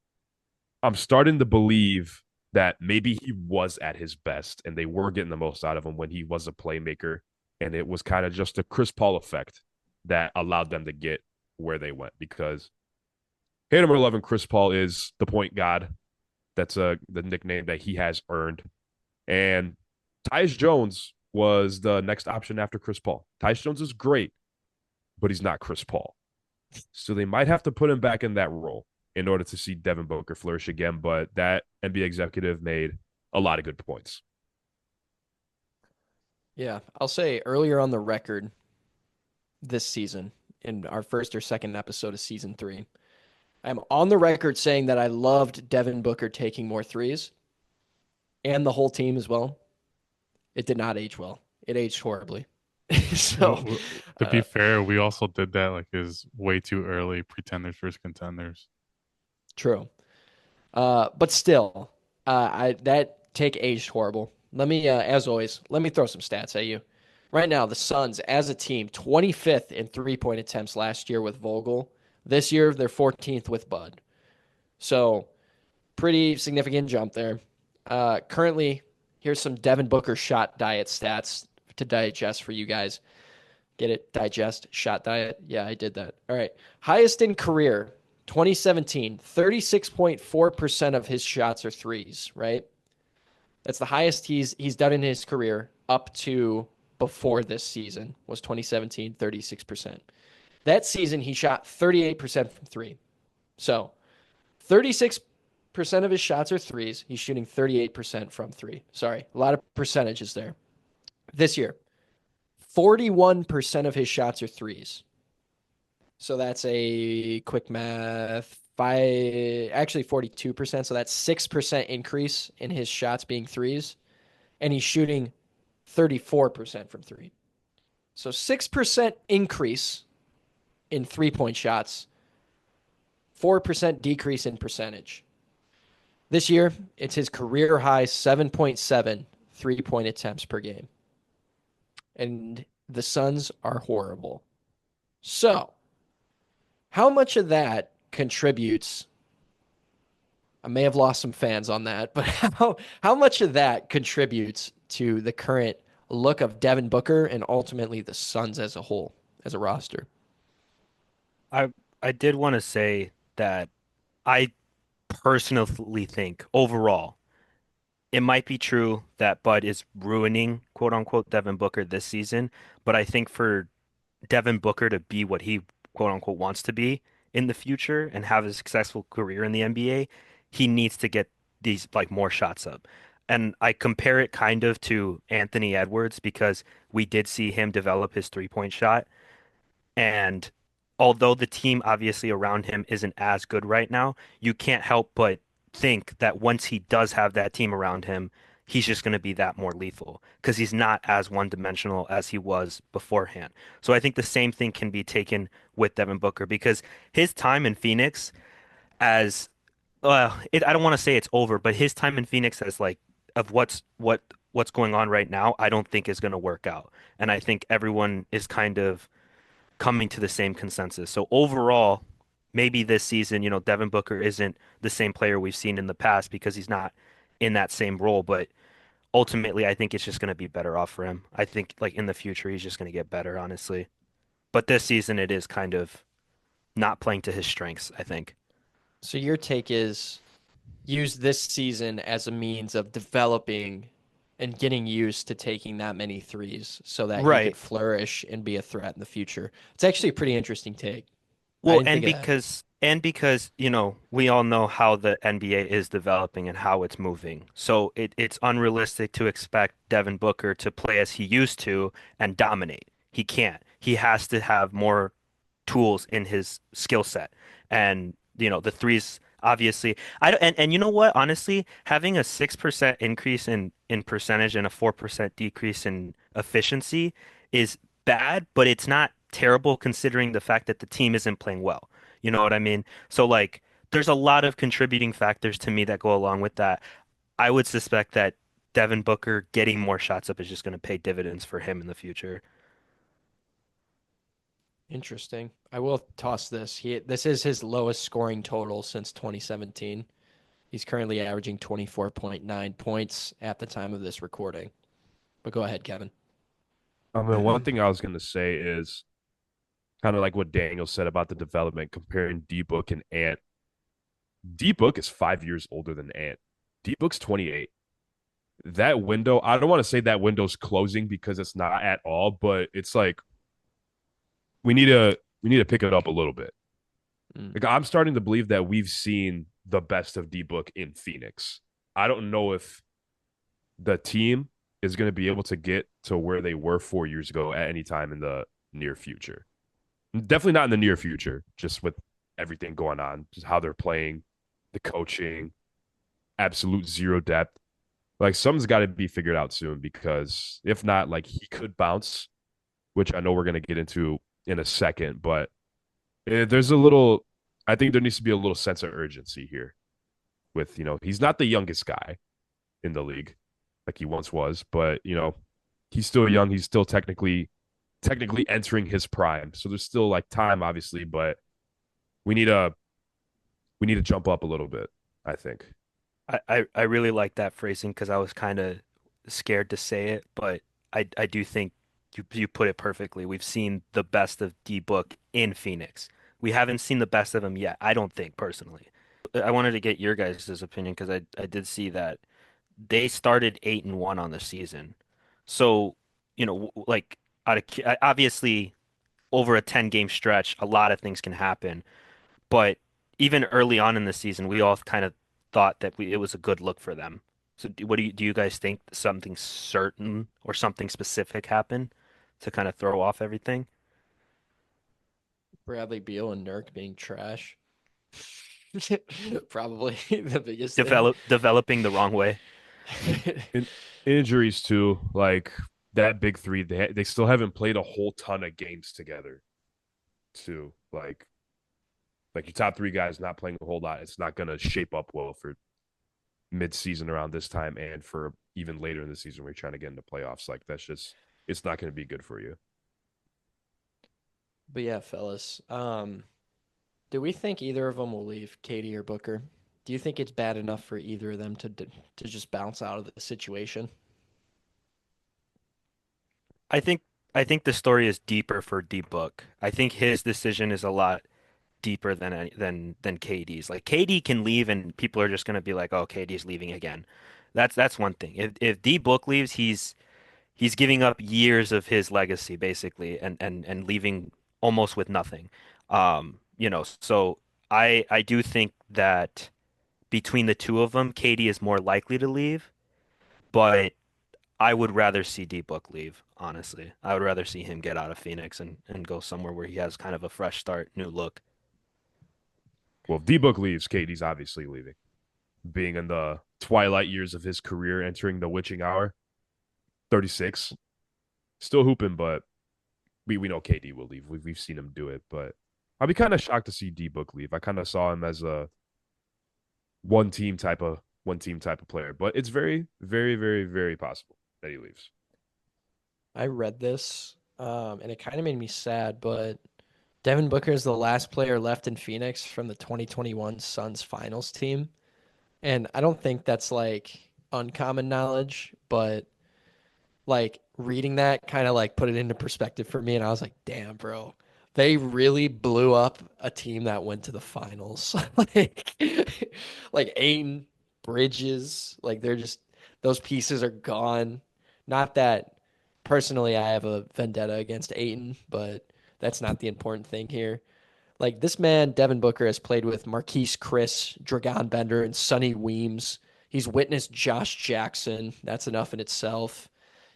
Speaker 3: I'm starting to believe that maybe he was at his best and they were getting the most out of him when he was a playmaker. And it was kind of just a Chris Paul effect that allowed them to get where they went because hate him or love him, Chris Paul is the point god. That's the nickname that he has earned. And Tyus Jones was the next option after Chris Paul. Tyus Jones is great, but he's not Chris Paul. So they might have to put him back in that role in order to see Devin Booker flourish again. But that NBA executive made a lot of good points.
Speaker 1: Yeah, I'll say earlier on the record this season, in our first or second episode of season 3, I'm on the record saying that I loved Devin Booker taking more threes and the whole team as well. It did not age well. It aged horribly. So,
Speaker 2: to be fair, we also did that like is way too early, pretenders versus contenders.
Speaker 1: True. But still, that take aged horrible. Let me, as always, let me throw some stats at you. Right now, the Suns, as a team, 25th in three-point attempts last year with Vogel. This year, they're 14th with Bud. So, pretty significant jump there. Currently, here's some Devin Booker shot diet stats to digest for you guys. Get it? Digest, shot diet. Yeah, I did that. All right. Highest in career, 2017, 36.4% of his shots are threes, right? That's the highest he's done in his career up to before this season was 2017, 36%. That season, he shot 38% from three. So 36% of his shots are threes. He's shooting 38% from three. Sorry, a lot of percentages there. This year, 41% of his shots are threes. So that's a quick math, actually 42%. So that's 6% increase in his shots being threes. And he's shooting 34% from three. So 6% increase in 3-point shots, 4% decrease in percentage. This year, it's his career high 7.7 3-point attempts per game. And the Suns are horrible. So, how much of that contributes? I may have lost some fans on that, but how much of that contributes to the current look of Devin Booker and ultimately the Suns as a whole, as a roster?
Speaker 4: I I did want to say that I personally think overall it might be true that Bud is ruining quote unquote Devin Booker this season, but I think for Devin Booker to be what he quote unquote wants to be in the future and have a successful career in the NBA, he needs to get these like more shots up. And I compare it kind of to Anthony Edwards because we did see him develop his three-point shot. And although the team obviously around him isn't as good right now, you can't help but think that once he does have that team around him, he's just going to be that more lethal because he's not as one-dimensional as he was beforehand. So I think the same thing can be taken with Devin Booker because his time in Phoenix as I don't want to say it's over, but his time in Phoenix as like of what's going on right now, I don't think is going to work out. And I think everyone is kind of coming to the same consensus. So overall, maybe this season, Devin Booker isn't the same player we've seen in the past because he's not in that same role. But ultimately, I think it's just going to be better off for him. I think like in the future, he's just going to get better, honestly. But this season, it is kind of not playing to his strengths, I think.
Speaker 1: So your take is use this season as a means of developing and getting used to taking that many threes so that he could
Speaker 4: Right.
Speaker 1: flourish and be a threat in the future. It's actually a pretty interesting take. I
Speaker 4: Well,
Speaker 1: didn't think of that.
Speaker 4: because, we all know how the NBA is developing and how it's moving. So it's unrealistic to expect Devin Booker to play as he used to and dominate. He can't. He has to have more tools in his skill set. And, the threes obviously I don't, and you know what? Honestly, having a 6% increase in percentage and a 4% decrease in efficiency is bad, but it's not terrible considering the fact that the team isn't playing well. You know what I mean? So like there's a lot of contributing factors to me that go along with that. I would suspect that Devin Booker getting more shots up is just going to pay dividends for him in the future.
Speaker 1: Interesting. I will toss this. This is his lowest scoring total since 2017. He's currently averaging 24.9 points at the time of this recording. But go ahead, Kevin.
Speaker 3: I mean, one thing I was going to say is kind of like what Daniel said about the development, comparing D-Book and Ant. D-Book is 5 years older than Ant. D-Book's 28. That window, I don't want to say that window's closing because it's not at all, but it's like we need to pick it up a little bit.
Speaker 1: Mm.
Speaker 3: Like I'm starting to believe that we've seen the best of D-Book in Phoenix. I don't know if the team is going to be able to get to where they were 4 years ago at any time in the near future. Definitely not in the near future, just with everything going on, just how they're playing, the coaching, absolute zero depth. Like something's got to be figured out soon because if not, like he could bounce, which I know we're going to get into in a second, but there's a little, I think there needs to be a little sense of urgency here with, he's not the youngest guy in the league like he once was, but, he's still young. He's still technically entering his prime. So there's still like time, obviously, but we need a we need to jump up a little bit, I think.
Speaker 4: I really like that phrasing because I was kind of scared to say it, but I do think you put it perfectly. We've seen the best of D Book in Phoenix. We haven't seen the best of him yet, I don't think personally. I wanted to get your guys' opinion because I did see that they started 8-1 on the season. So, like obviously over a 10 game stretch, a lot of things can happen. But even early on in the season, we all kind of thought that it was a good look for them. So do you guys think something certain or something specific happened to kind of throw off everything?
Speaker 1: Bradley Beal and Nurk being trash. Probably the biggest thing.
Speaker 4: Developing the wrong way.
Speaker 3: In, injuries too, like that big three, they still haven't played a whole ton of games together. Too, like your top three guys not playing a whole lot, it's not gonna shape up well for mid-season around this time, and for even later in the season where you're trying to get into playoffs. Like that's just, it's not gonna be good for you.
Speaker 1: But yeah, fellas, do we think either of them will leave, Katie or Booker? Do you think it's bad enough for either of them to just bounce out of the situation?
Speaker 4: I think I think the story is deeper for D-Book. I think his decision is a lot deeper than KD's. Like KD can leave and people are just gonna be like, "Oh, KD's leaving again." That's one thing. If D-Book leaves, he's giving up years of his legacy basically and leaving almost with nothing. So I do think that between the two of them, KD is more likely to leave, but I would rather see D-Book leave, honestly. I would rather see him get out of Phoenix and go somewhere where he has kind of a fresh start, new look.
Speaker 3: Well, if D-Book leaves, KD's obviously leaving. Being in the twilight years of his career, entering the witching hour, 36, still hooping, but we know KD will leave. We've seen him do it, but I'll be kind of shocked to see D-Book leave. I kind of saw him as a one team type of player, but it's very, very, very, very possible that he leaves.
Speaker 1: I read this, and it kind of made me sad, but Devin Booker is the last player left in Phoenix from the 2021 Suns finals team. And I don't think that's like uncommon knowledge, but like reading that kind of like put it into perspective for me. And I was like, damn, bro, they really blew up a team that went to the finals. like, like Ayton, Bridges, like they're just, those pieces are gone. Not that personally I have a vendetta against Ayton, but that's not the important thing here. Like this man, Devin Booker, has played with Marquise Chris, Dragon Bender, and Sonny Weems. He's witnessed Josh Jackson. That's enough in itself.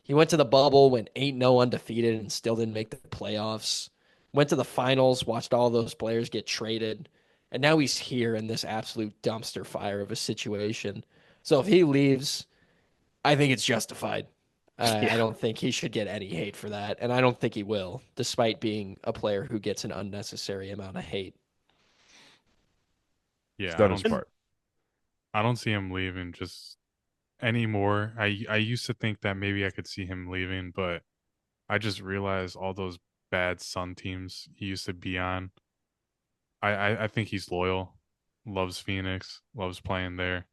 Speaker 1: He went to the bubble, went 8-0 undefeated, and still didn't make the playoffs. Went to the finals, watched all those players get traded, and now he's here in this absolute dumpster fire of a situation. So if he leaves, I think it's justified. I
Speaker 4: Yeah.
Speaker 1: don't think he should get any hate for that, and I don't think he will, despite being a player who gets an unnecessary amount of hate.
Speaker 3: He's
Speaker 2: Yeah,
Speaker 3: done his part.
Speaker 2: I don't see him leaving just anymore. I used to think that maybe I could see him leaving, but I just realized all those bad Sun teams he used to be on. I think he's loyal, loves Phoenix, loves playing there.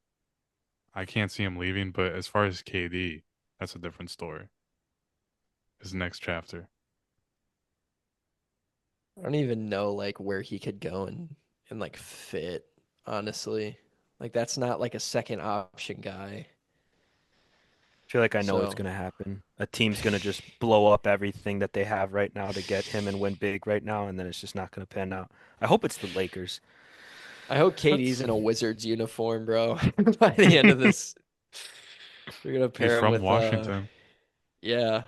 Speaker 2: I can't see him leaving, but as far as KD, that's a different story. His next chapter.
Speaker 1: I don't even know like where he could go and like fit, honestly. Like that's not like a second option guy.
Speaker 4: I feel like I know what's
Speaker 1: So
Speaker 4: going to happen. A team's going to just blow up everything that they have right now to get him and win big right now, and then it's just not going to pan out. I hope it's the Lakers.
Speaker 1: I hope KD's in a Wizards uniform, bro. By the end of this, they're gonna
Speaker 2: He's
Speaker 1: pair him
Speaker 2: from
Speaker 1: with
Speaker 2: Washington.
Speaker 1: yeah.
Speaker 3: I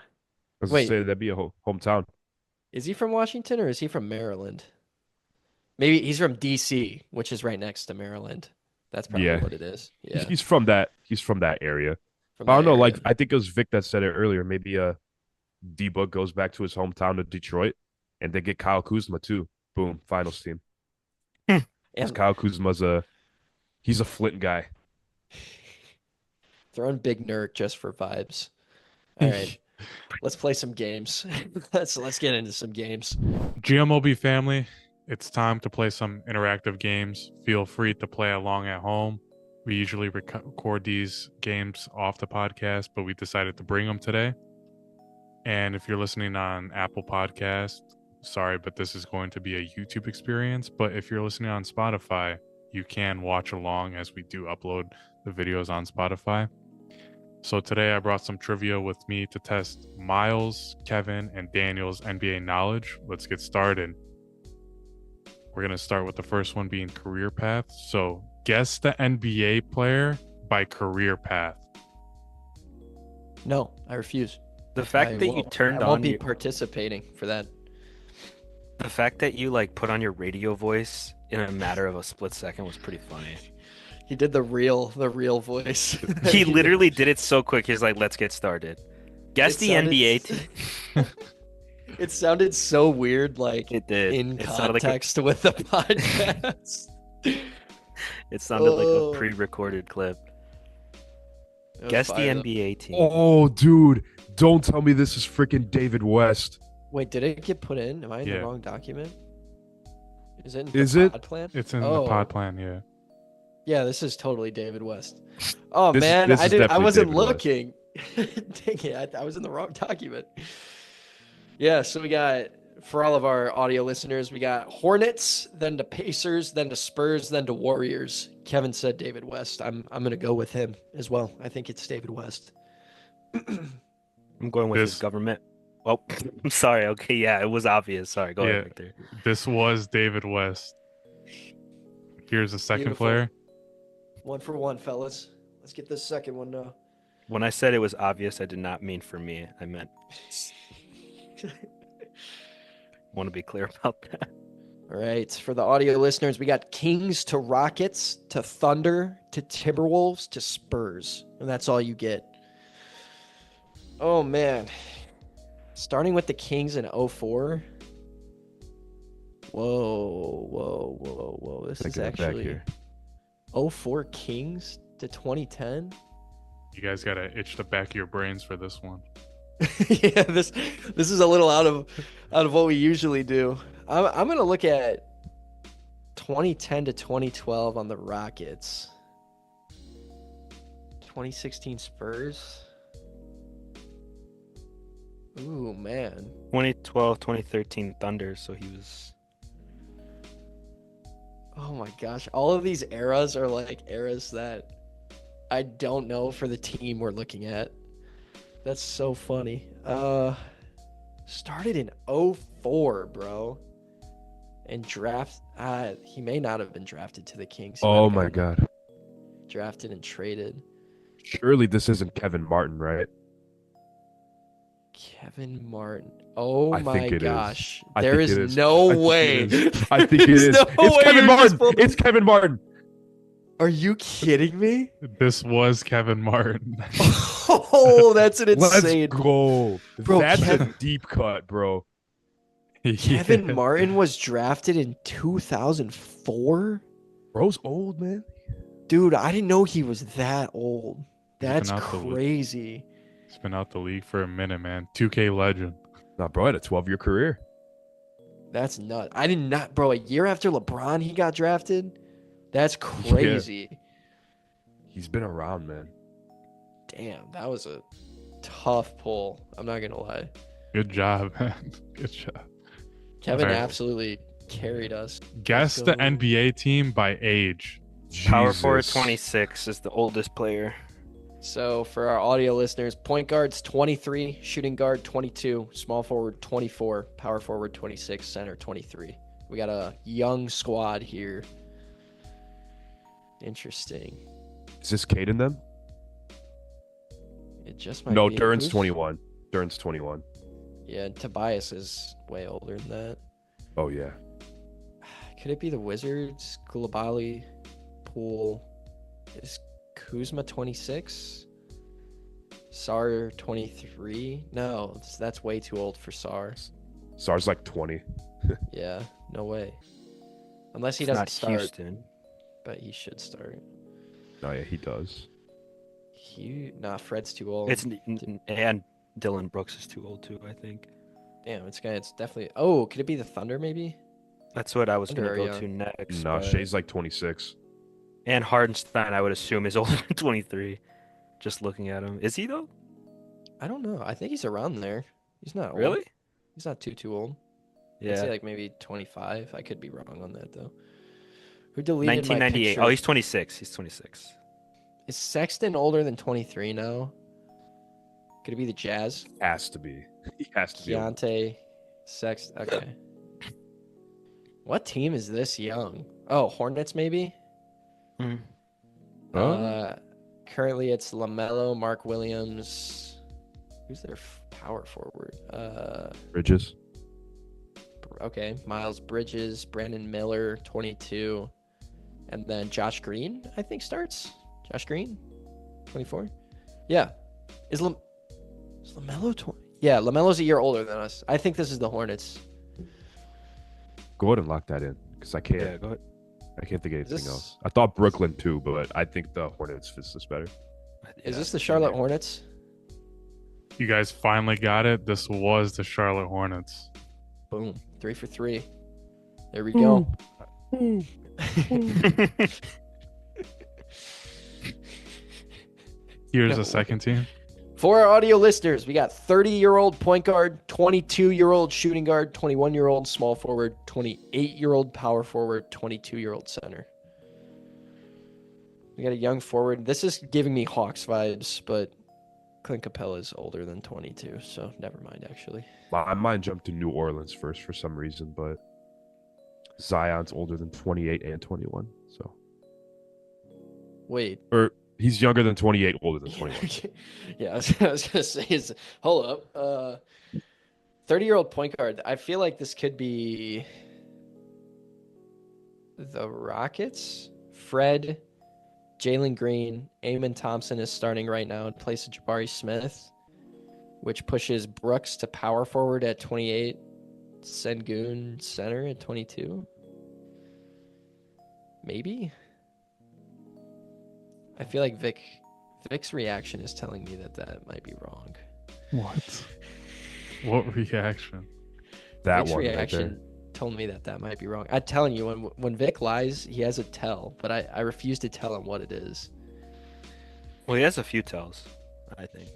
Speaker 3: was gonna
Speaker 1: Wait,
Speaker 3: say that'd be a hometown.
Speaker 1: is he from Washington or is he from Maryland? Maybe he's from DC, which is right next to Maryland. That's probably
Speaker 3: Yeah,
Speaker 1: what it is. Yeah,
Speaker 3: he's from that. He's from that area.
Speaker 1: from
Speaker 3: I
Speaker 1: that
Speaker 3: don't know.
Speaker 1: area.
Speaker 3: Like I think it was Vic that said it earlier. Maybe D-Book goes back to his hometown of Detroit, and they get Kyle Kuzma too. Boom, finals team. Because
Speaker 1: And
Speaker 3: Kyle Kuzma's he's a Flint guy.
Speaker 1: throwing big Nurk just for vibes. All right, let's play some games. Let's get into some games.
Speaker 2: GMLB family, it's time to play some interactive games. Feel free to play along at home. We usually record these games off the podcast, but we decided to bring them today. And if you're listening on Apple Podcast, sorry, but this is going to be a YouTube experience. But if you're listening on Spotify, you can watch along as we do upload the videos on Spotify. So today I brought some trivia with me to test Miles, Kevin, and Daniel's NBA knowledge. Let's get started. We're going to start with the first one being career path. So guess the NBA player by career path.
Speaker 1: No, I refuse.
Speaker 4: The fact that you turned
Speaker 1: I won't
Speaker 4: on
Speaker 1: be
Speaker 4: your,
Speaker 1: participating for that.
Speaker 4: the fact that you like put on your radio voice in a matter of a split second was pretty funny.
Speaker 1: He did the real voice.
Speaker 4: He literally did it so quick. He's like, "Let's get started." Guess
Speaker 1: It
Speaker 4: the
Speaker 1: sounded-
Speaker 4: NBA team.
Speaker 1: It sounded so weird, like
Speaker 4: It did.
Speaker 1: in
Speaker 4: It sounded like
Speaker 1: context with the podcast.
Speaker 4: it sounded like
Speaker 1: Oh.
Speaker 4: a pre-recorded clip.
Speaker 1: It was
Speaker 4: Guess the
Speaker 1: fire, though.
Speaker 4: NBA team.
Speaker 3: Oh, dude, don't tell me this is freaking David West.
Speaker 1: Wait, did it get put in? Am I in the
Speaker 2: Yeah.
Speaker 1: wrong document? Is it? In
Speaker 3: Is
Speaker 1: the
Speaker 3: it?
Speaker 1: pod plan?
Speaker 2: It's in
Speaker 1: Oh.
Speaker 2: the pod plan, yeah.
Speaker 1: Yeah, this is totally David West. Oh
Speaker 3: This-
Speaker 1: man,
Speaker 3: this
Speaker 1: I
Speaker 3: is
Speaker 1: didn't. I
Speaker 3: definitely
Speaker 1: wasn't
Speaker 3: David West.
Speaker 1: looking. Dang it! I was in the wrong document. Yeah, so we got, for all of our audio listeners, we got Hornets, then the Pacers, then the Spurs, then the Warriors. Kevin said David West. I'm gonna go with him as well. I think it's David West.
Speaker 4: I'm going with his
Speaker 2: This-
Speaker 4: government. Oh, I'm sorry. Okay, yeah, it was obvious. Sorry, go
Speaker 2: Yeah.
Speaker 4: ahead, Victor.
Speaker 2: This was David West. Here's the second
Speaker 1: Beautiful.
Speaker 2: player.
Speaker 1: 1 for 1, fellas. Let's get this second one now.
Speaker 4: When I said it was obvious, I did not mean for me. I meant want to be clear about that.
Speaker 1: All right, for the audio listeners, we got Kings to Rockets to Thunder to Timberwolves to Spurs, and that's all you get. Oh man, starting with the Kings in 04. Whoa! This is
Speaker 3: Thinking it back
Speaker 1: actually
Speaker 3: here.
Speaker 1: 04 Kings to 2010.
Speaker 2: You guys gotta itch the back of your brains for this one.
Speaker 1: Yeah, this is a little out of what we usually do. I'm gonna look at 2010 to 2012 on the Rockets. 2016 Spurs. Ooh man.
Speaker 4: 2012, 2013 Thunder. So he was.
Speaker 1: Oh my gosh. All of these eras are like eras that I don't know for the team we're looking at. That's so funny. Started in 04, bro. And he may not have been drafted to the Kings. He might
Speaker 3: Oh
Speaker 1: have
Speaker 3: my
Speaker 1: gotten
Speaker 3: God.
Speaker 1: Drafted and traded.
Speaker 3: Surely this isn't Kevin Martin, right?
Speaker 1: Kevin Martin. Oh
Speaker 3: I
Speaker 1: my
Speaker 3: think it is.
Speaker 1: gosh.
Speaker 3: I
Speaker 1: There
Speaker 3: think
Speaker 1: is
Speaker 3: it is.
Speaker 1: no
Speaker 3: I think it
Speaker 1: way.
Speaker 3: is. I think it
Speaker 1: There's
Speaker 3: is.
Speaker 1: no
Speaker 3: It's
Speaker 1: way
Speaker 3: Kevin
Speaker 1: you're just
Speaker 3: Martin.
Speaker 1: pulling-
Speaker 3: It's Kevin Martin.
Speaker 1: Are you kidding me?
Speaker 2: This was Kevin Martin.
Speaker 1: Oh, that's an
Speaker 3: Let's
Speaker 1: insane.
Speaker 3: go.
Speaker 1: Bro,
Speaker 3: That's a
Speaker 1: Kev-
Speaker 3: deep cut, bro.
Speaker 1: Kevin
Speaker 2: Yeah.
Speaker 1: Martin was drafted in 2004?
Speaker 3: Bro's old, man.
Speaker 1: Dude, I didn't know he was that old. That's
Speaker 2: out the league.
Speaker 1: crazy.
Speaker 2: He's been out the league for a minute, man. 2K legend.
Speaker 3: Nah, bro, had a 12-year career.
Speaker 1: That's nuts. I did not, bro. A year after LeBron, he got drafted. That's crazy.
Speaker 3: He's been around, man.
Speaker 1: Damn, that was a tough pull. I'm not gonna lie.
Speaker 2: Good job, man. Good job.
Speaker 1: Kevin
Speaker 2: Alright.
Speaker 1: absolutely carried us.
Speaker 2: Guess
Speaker 1: Let's
Speaker 2: the
Speaker 1: go.
Speaker 2: NBA team by age.
Speaker 4: Power forward
Speaker 3: Jesus.
Speaker 4: 26 is the oldest player.
Speaker 1: So for our audio listeners, point guards 23, shooting guard 22, small forward 24, power forward 26, center 23. We got a young squad here. Interesting.
Speaker 3: Is this Cade in them?
Speaker 1: It just might
Speaker 3: No,
Speaker 1: be.
Speaker 3: Duran's
Speaker 1: Who's-
Speaker 3: 21. Duran's 21.
Speaker 1: Yeah, Tobias is way older than that.
Speaker 3: Oh, yeah.
Speaker 1: Could it be the Wizards? Koulibaly, Poole. Is Kuzma 26? Sar 23? No, that's way too old for Sar.
Speaker 3: Sar's like 20.
Speaker 1: Yeah, no way. Unless he
Speaker 4: It's
Speaker 1: doesn't
Speaker 4: not
Speaker 1: start,
Speaker 4: Houston.
Speaker 1: but he should start.
Speaker 3: Oh, yeah, he does.
Speaker 1: Fred's too old.
Speaker 4: And Dylan Brooks is too old too. I think
Speaker 1: Damn, it's definitely. Oh, could it be the Thunder maybe?
Speaker 4: that's what I was
Speaker 1: Thunder
Speaker 4: gonna
Speaker 1: are
Speaker 4: go to
Speaker 1: young.
Speaker 4: next.
Speaker 3: No,
Speaker 4: but-
Speaker 3: Shea's like 26.
Speaker 4: And Hardenstein, I would assume, is older than 23. Just looking at him, is he though?
Speaker 1: I don't know. I think he's around there. He's not old.
Speaker 4: Really?
Speaker 1: He's not too old. I'd
Speaker 4: Yeah.
Speaker 1: say like maybe 25. I could be wrong on that though. Who deleted my
Speaker 4: 1998.
Speaker 1: picture?
Speaker 4: Oh, he's 26. He's 26.
Speaker 1: Is Sexton older than 23 now? Could it be the Jazz?
Speaker 3: Has to be. He has to be.
Speaker 1: Keontae, Sexton. Okay. What team is this young? Oh, Hornets maybe?
Speaker 3: Huh?
Speaker 1: Currently it's LaMelo, Mark Williams. Who's their power forward?
Speaker 3: Bridges.
Speaker 1: Okay, Miles Bridges, Brandon Miller, 22. And then Josh Green, I think, starts. Josh Green, 24. Yeah. Is LaMelo 20? Yeah, LaMelo's a year older than us. I think this is the Hornets.
Speaker 3: Go ahead and lock that in because I can't.
Speaker 4: Yeah, go ahead.
Speaker 3: I can't think of anything
Speaker 1: this-
Speaker 3: else. I thought Brooklyn too, but I think the Hornets fits this better.
Speaker 1: Is
Speaker 4: Yeah,
Speaker 1: this the Charlotte Hornets?
Speaker 2: You guys finally got it. This was the Charlotte Hornets.
Speaker 1: Boom. 3 for 3. There we go.
Speaker 2: Here's
Speaker 1: No.
Speaker 2: the second team.
Speaker 1: For our audio listeners, we got 30-year-old point guard, 22-year-old shooting guard, 21-year-old small forward, 28-year-old power forward, 22-year-old center. We got a young forward. This is giving me Hawks vibes, but Clint Capella is older than 22, so never mind, actually.
Speaker 3: My mind jumped to New Orleans first for some reason, but Zion's older than 28 and 21. So,
Speaker 1: Wait.
Speaker 3: or he's younger than 28, older than 21.
Speaker 1: Yeah, I was going to say, hold up. 30-year-old point guard. I feel like this could be the Rockets. Fred, Jalen Green, Amon Thompson is starting right now in place of Jabari Smith, which pushes Brooks to power forward at 28, Sengun center at 22. Maybe? I feel like Vic's reaction is telling me that might be wrong.
Speaker 2: What? What reaction?
Speaker 3: That
Speaker 1: Vic's
Speaker 3: one right
Speaker 1: reaction
Speaker 3: there.
Speaker 1: told me that might be wrong. I'm telling you, when Vic lies, he has a tell, but I refuse to tell him what it is.
Speaker 4: Well, he has a few tells, I think.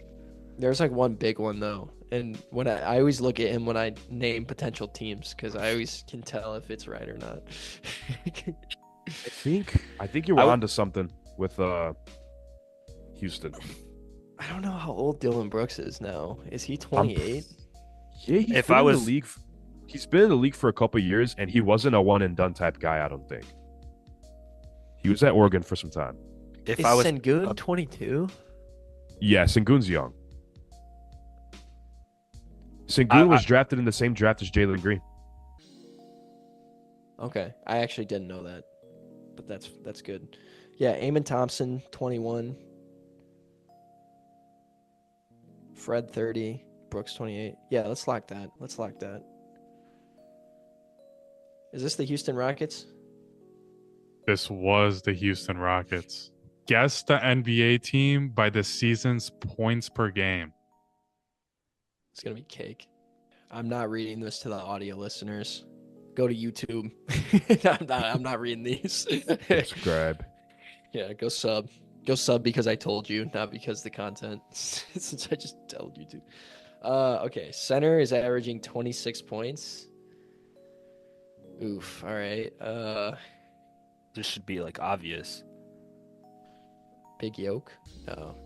Speaker 1: There's like one big one though, and when I always look at him when I name potential teams because I always can tell if it's right or not.
Speaker 3: I think you were onto something with Houston.
Speaker 1: I don't know how old Dylan Brooks is now. Is he 28?
Speaker 3: Yeah,
Speaker 4: If I was-
Speaker 3: in the league, he's been in the league for a couple of years, and he wasn't a one and done type guy. I don't think he was at Oregon for some time.
Speaker 4: If
Speaker 1: Is
Speaker 4: I was
Speaker 1: Sengun 22?
Speaker 3: Yeah, Sengun's young. Sengun was drafted in the same draft as Jalen Green.
Speaker 1: Okay, I actually didn't know that, but that's good. Yeah, Amon Thompson 21, Fred 30, Brooks 28. Yeah, let's lock that. Is this the Houston Rockets?
Speaker 2: This was the Houston Rockets. Guess the NBA team by the season's points per game.
Speaker 1: It's gonna be cake. I'm not reading this to the audio listeners. Go to YouTube. I'm not reading these.
Speaker 3: Subscribe.
Speaker 1: Yeah, go sub. Go sub because I told you, not because the content. Since I just told you to. Okay, center is averaging 26 points. Oof. All right.
Speaker 4: this should be like obvious.
Speaker 1: Big Yoke. No.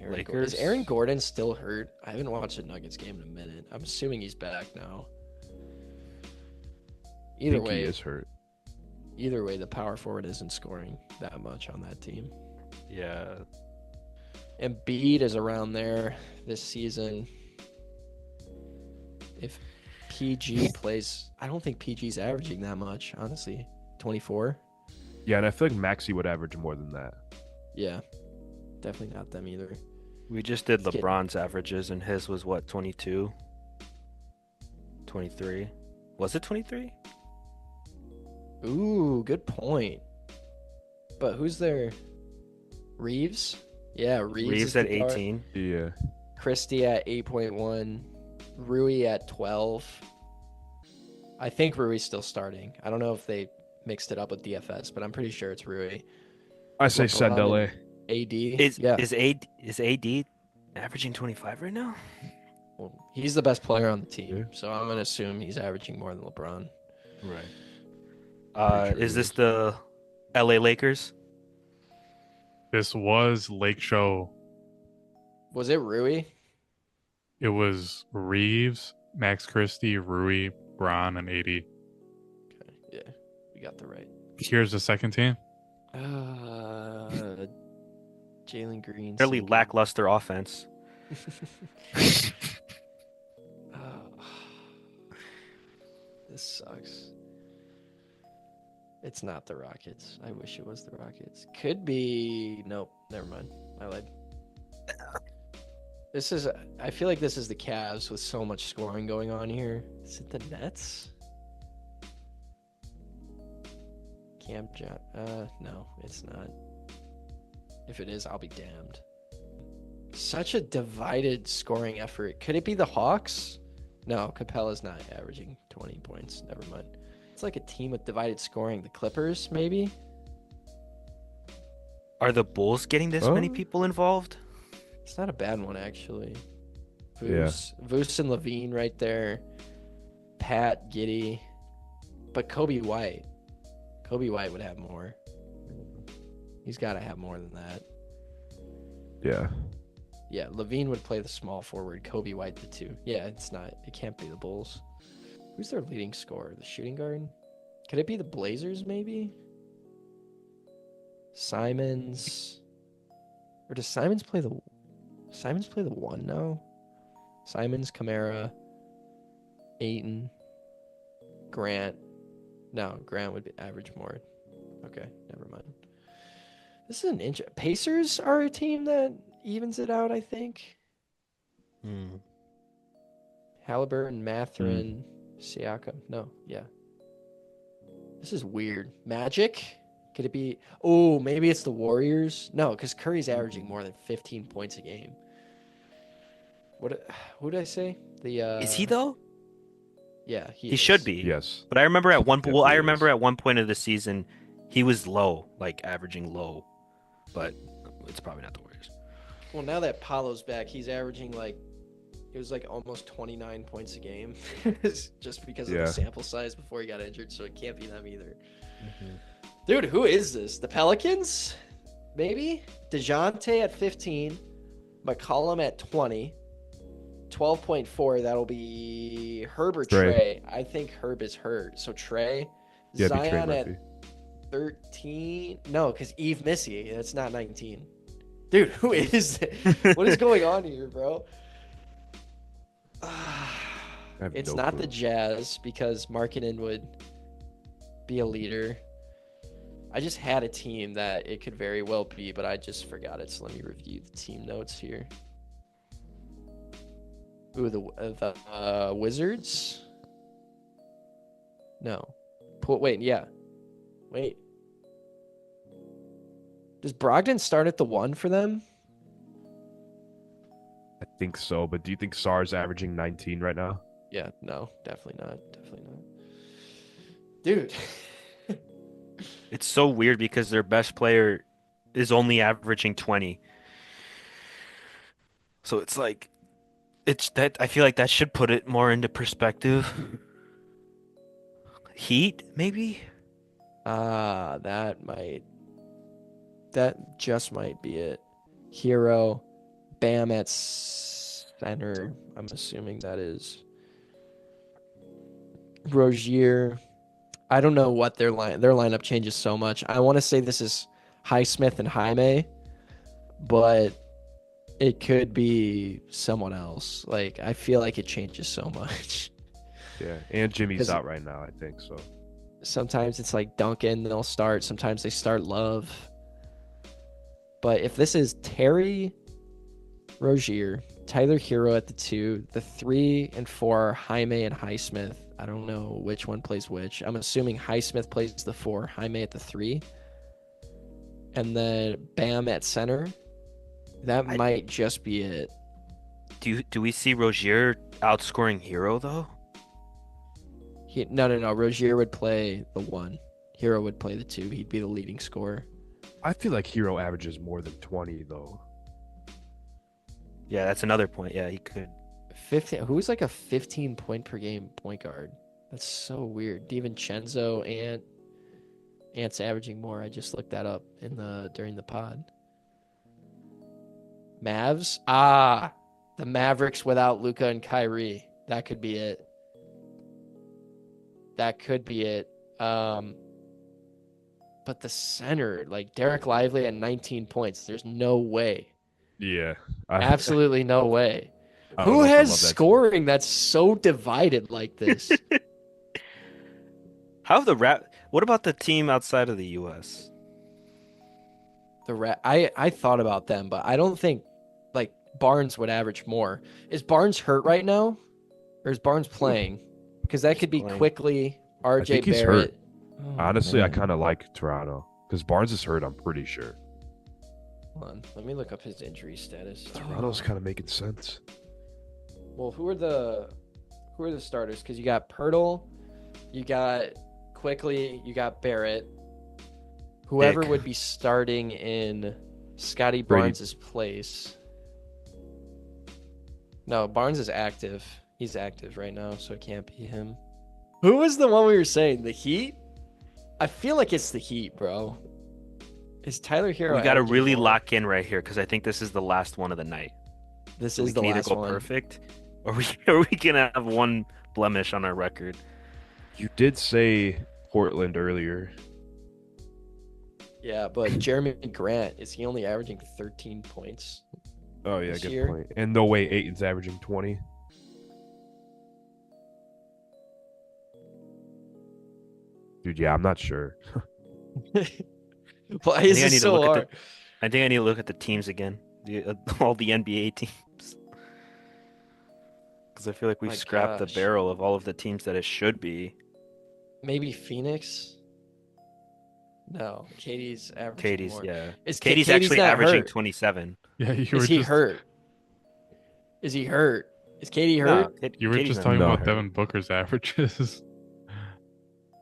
Speaker 4: Lakers?
Speaker 1: Is Aaron Gordon still hurt? I haven't watched a Nuggets game in a minute. I'm assuming he's back now.
Speaker 3: I think he is hurt.
Speaker 1: Either way, the power forward isn't scoring that much on that team.
Speaker 4: Yeah.
Speaker 1: Embiid is around there this season. If PG plays, I don't think PG's averaging that much, honestly. 24?
Speaker 3: Yeah, and I feel like Maxey would average more than that.
Speaker 1: Yeah. Definitely not them either.
Speaker 4: We just did
Speaker 1: Let's get-
Speaker 4: LeBron's averages, and his was what, 22? 23? Was it 23?
Speaker 1: Ooh, good point. But who's there? Reeves? Yeah, Reeves.
Speaker 4: Reeves
Speaker 1: is
Speaker 4: at
Speaker 1: the guard.
Speaker 4: 18.
Speaker 3: Yeah.
Speaker 1: Christie at 8.1. Rui at 12. I think Rui's still starting. I don't know if they mixed it up with DFS, but I'm pretty sure it's Rui.
Speaker 3: I say
Speaker 1: What,
Speaker 3: send
Speaker 1: Bron
Speaker 3: LA.
Speaker 1: and AD?
Speaker 4: Is
Speaker 1: yeah.
Speaker 4: is AD averaging 25 right now?
Speaker 1: Well, he's the best player on the team,
Speaker 3: Yeah.
Speaker 1: so I'm going to assume he's averaging more than LeBron.
Speaker 4: Right.
Speaker 3: Pretty sure
Speaker 4: Is
Speaker 3: he
Speaker 4: this
Speaker 3: is.
Speaker 4: the LA Lakers?
Speaker 2: This was Lake Show.
Speaker 1: Was it Rui?
Speaker 2: It was Reeves, Max Christie, Rui, Bron, and 80.
Speaker 1: Okay, yeah, we got the right.
Speaker 2: Here's the second team.
Speaker 1: Jalen Green.
Speaker 4: Fairly
Speaker 1: Sengun.
Speaker 4: lackluster offense.
Speaker 1: This sucks. It's not the Rockets. I wish it was the Rockets. Could be. Nope. Never mind. I lied. I feel like this is the Cavs with so much scoring going on here. Is it the Nets? Cam John. No, it's not. If it is, I'll be damned. Such a divided scoring effort. Could it be the Hawks? No, Capella's not averaging 20 points. Never mind. It's like a team with divided scoring. The Clippers, maybe?
Speaker 4: Are the Bulls getting this many people involved?
Speaker 1: It's not a bad one, actually.
Speaker 3: Yeah.
Speaker 1: Voos and Levine right there. Pat, Giddey. But Kobe White. Kobe White would have more. He's got to have more than that.
Speaker 3: Yeah.
Speaker 1: Yeah, Levine would play the small forward. Kobe White the 2. Yeah, it can't be the Bulls. Who's their leading scorer? The shooting guard? Could it be the Blazers, maybe? Simons? Or does Simons play the 1 now? Simons, Kamara, Ayton, Grant. No, Grant would be average more. Okay, never mind. This is an inch. Pacers are a team that evens it out, I think. Halliburton, Mathurin, Siakam. No, yeah. This is weird. Magic? Could it be? Oh, maybe it's the Warriors. No, because Curry's averaging more than 15 points a game. Who did I say?
Speaker 4: Is he though?
Speaker 1: Yeah,
Speaker 4: he should be.
Speaker 3: Yes.
Speaker 4: But I remember at one point. Well, I remember
Speaker 3: is.
Speaker 4: at one point of the season, he was low, like averaging low. But it's probably not the Warriors.
Speaker 1: Well, now that Paolo's back, he's averaging it was like almost 29 points a game, just because of the sample size before he got injured. So it can't be them either.
Speaker 4: Mm-hmm.
Speaker 1: Dude, who is this? The Pelicans? Maybe? DeJounte at 15. McCollum at 20. 12.4. That'll be Herb or Trey. I think Herb is hurt. So Trey.
Speaker 3: Yeah,
Speaker 1: Zion at 13. No, because Eve Missy. That's not 19. Dude, who is it? What is going on here, bro? It's not the Jazz because Markkanen would be a leader. I just had a team that it could very well be, but I just forgot it. So let me review the team notes here. Ooh, the Wizards? No. Wait. Does Brogdon start at the 1 for them?
Speaker 3: I think so, but do you think Sar's averaging 19 right now?
Speaker 1: Yeah, no, definitely not. Dude.
Speaker 4: It's so weird because their best player is only averaging 20. So it's like I feel like that should put it more into perspective. Heat, maybe?
Speaker 1: That just might be it. Hero, Bam at center. I'm assuming that is Rozier. I don't know what their lineup changes so much. I want to say this is Highsmith and Jaime, but it could be someone else. Like, I feel like it changes so much.
Speaker 3: Yeah, and Jimmy's out right now, I think so.
Speaker 1: Sometimes it's like Duncan, they'll start. Sometimes they start Love. But if this is Terry, Rozier, Tyler Hero at the 2, the 3 and 4 are Jaime and Highsmith. I don't know which one plays which. I'm assuming Highsmith plays the 4, Jaime at the 3. And then Bam at center. That might just be it.
Speaker 4: Do we see Rozier outscoring Hero though?
Speaker 1: No. Rozier would play the 1. Hero would play the 2. He'd be the leading scorer.
Speaker 3: I feel like Hero averages more than 20 though.
Speaker 4: Yeah, that's another point. Yeah, he could.
Speaker 1: 15. Who's like a 15 point per game point guard? That's so weird. DiVincenzo, Ant's averaging more. I just looked that up during the pod. Mavs? The Mavericks without Luka and Kyrie. That could be it. But the center, like Derek Lively at 19 points, there's no way.
Speaker 3: Yeah.
Speaker 1: Absolutely no way.
Speaker 3: I don't
Speaker 1: Who
Speaker 3: know if I
Speaker 1: has
Speaker 3: love that
Speaker 1: scoring that's so divided like this?
Speaker 4: What about the team outside of the U.S.?
Speaker 1: I thought about them, but I don't think like Barnes would average more. Is Barnes hurt right now, or is Barnes playing? Because that
Speaker 4: He's
Speaker 1: could be
Speaker 4: playing.
Speaker 1: quickly
Speaker 3: I
Speaker 1: R.J.
Speaker 3: think he's
Speaker 1: Barrett.
Speaker 3: hurt.
Speaker 1: Oh,
Speaker 3: Honestly, I
Speaker 1: man.
Speaker 3: kind of like Toronto because Barnes is hurt. I'm pretty sure.
Speaker 1: Hold on, let me look up his injury status.
Speaker 3: Toronto's kind of making sense.
Speaker 1: Well, who are the starters? Because you got Pirtle, you got Quickly, you got Barrett. Whoever
Speaker 4: Dick.
Speaker 1: would be starting in Scotty
Speaker 3: Brady.
Speaker 1: Barnes' place. No, Barnes is active. He's active right now, so it can't be him. Who was the one we were saying? The Heat? I feel like it's the Heat, bro. Is Tyler Hero?
Speaker 4: We got to
Speaker 1: averaging
Speaker 4: really
Speaker 1: more?
Speaker 4: lock in right here because I think this is the last one of the night.
Speaker 1: This
Speaker 4: So we
Speaker 1: is the
Speaker 4: can either
Speaker 1: last
Speaker 4: go
Speaker 1: one.
Speaker 4: perfect, or we can have one blemish on our record.
Speaker 3: You did say Portland earlier.
Speaker 1: Yeah, but Jeremy Grant, is he only averaging 13 points?
Speaker 3: Oh yeah,
Speaker 1: This
Speaker 3: good
Speaker 1: year?
Speaker 3: point. And no way, Aiton's averaging 20. Dude, yeah, I'm not sure.
Speaker 1: Why
Speaker 4: I
Speaker 1: is
Speaker 4: think I
Speaker 1: this
Speaker 4: need to
Speaker 1: so
Speaker 4: look at
Speaker 1: hard?
Speaker 4: I think I need to look at the teams again, all the NBA teams, because I feel like we've
Speaker 1: My
Speaker 4: scrapped the
Speaker 1: gosh.
Speaker 4: barrel of all of the teams that it should be.
Speaker 1: Maybe Phoenix? No, Katie's averaging
Speaker 4: Katie's,
Speaker 1: more.
Speaker 4: yeah.
Speaker 1: Is
Speaker 4: Katie's
Speaker 1: Katie's
Speaker 4: actually
Speaker 1: not
Speaker 4: averaging
Speaker 1: hurt?
Speaker 4: 27.
Speaker 2: Yeah, you
Speaker 1: Is
Speaker 2: were
Speaker 1: he
Speaker 2: just
Speaker 1: hurt? Is he hurt? Is Katie
Speaker 4: No,
Speaker 1: hurt?
Speaker 2: you were
Speaker 4: Katie's
Speaker 2: just
Speaker 4: not
Speaker 2: talking
Speaker 3: No,
Speaker 2: about
Speaker 3: hurt.
Speaker 2: Devin Booker's averages.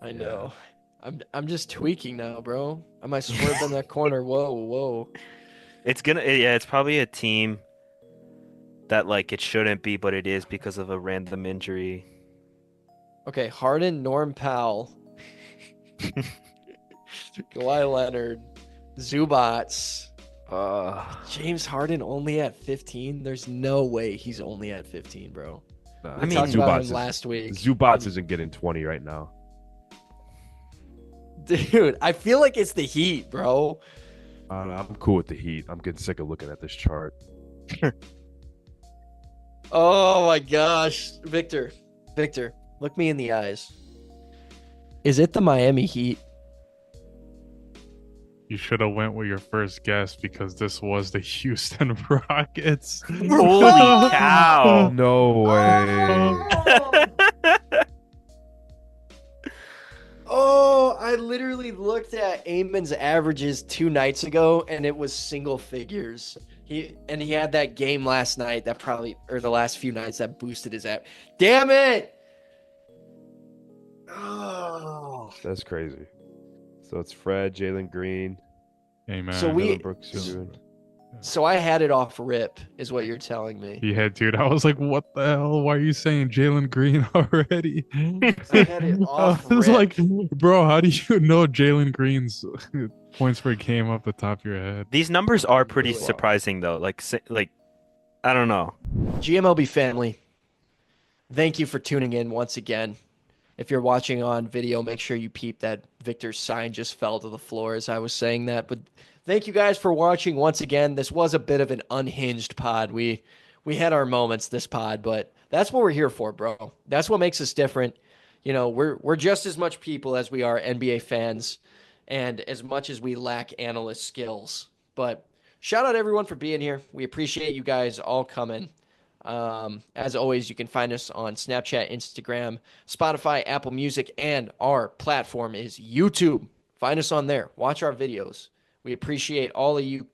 Speaker 1: I know. I'm just tweaking now, bro. I might swerve in that corner. Whoa.
Speaker 4: It's probably a team that like it shouldn't be, but it is because of a random injury.
Speaker 1: Okay, Harden, Norm Powell, Kawhi Leonard, Zubats. James Harden only at 15? There's no way he's only at 15, bro.
Speaker 3: Nah,
Speaker 1: We
Speaker 4: I mean,
Speaker 1: talked about him
Speaker 3: Zubats
Speaker 1: last week.
Speaker 3: Zubats isn't getting 20 right now.
Speaker 1: Dude, I feel like it's the Heat, bro.
Speaker 3: I'm cool with the Heat. I'm getting sick of looking at this chart.
Speaker 1: Oh my gosh. Victor, look me in the eyes. Is it the Miami Heat?
Speaker 2: You should have went with your first guess because this was the Houston Rockets.
Speaker 4: Holy cow!
Speaker 3: No way.
Speaker 1: Oh, I literally looked at Eamon's averages 2 nights ago, and it was single figures. He had that game last night that or the last few nights that boosted his app. Damn it! Oh.
Speaker 3: That's crazy. So it's Fred, Jalen Green,
Speaker 2: Hey man,
Speaker 1: So
Speaker 3: Dylan Brooks Jr.
Speaker 1: So I had it off rip, is what you're telling me.
Speaker 2: yeah, dude. I was like, what the hell? Why are you saying Jalen Green already?
Speaker 1: I had it off
Speaker 2: I was
Speaker 1: rip.
Speaker 2: like, bro, how do you know Jalen Green's points per game off the top of your head?
Speaker 4: These numbers are pretty
Speaker 1: Wow.
Speaker 4: surprising though. Like I don't know.
Speaker 1: GMLB family, thank you for tuning in once again. If you're watching on video, make sure you peep that Victor's sign just fell to the floor as I was saying that. But thank you guys for watching once again. This was a bit of an unhinged pod. We had our moments this pod, but that's what we're here for, bro. That's what makes us different. You know, we're just as much people as we are NBA fans, and as much as we lack analyst skills. But shout out everyone for being here. We appreciate you guys all coming. As always, you can find us on Snapchat, Instagram, Spotify, Apple Music, and our platform is YouTube. Find us on there. Watch our videos. We appreciate all of you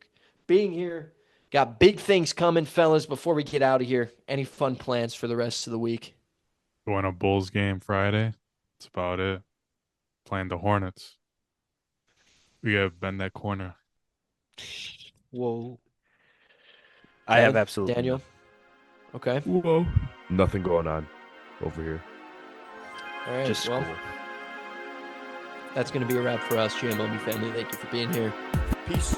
Speaker 1: being here. Got big things coming, fellas, before we get out of here. Any fun plans for the rest of the week?
Speaker 2: Going to Bulls game Friday. That's about it. Playing the Hornets. We gotta bend that corner.
Speaker 4: Whoa. I have
Speaker 1: Kevin?
Speaker 4: absolutely
Speaker 1: Daniel? Okay.
Speaker 3: Whoa. Nothing going on over here.
Speaker 1: All right.
Speaker 4: just
Speaker 1: Well,
Speaker 4: school.
Speaker 1: that's going to be a wrap for us, GMLB family. Thank you for being here. Peace.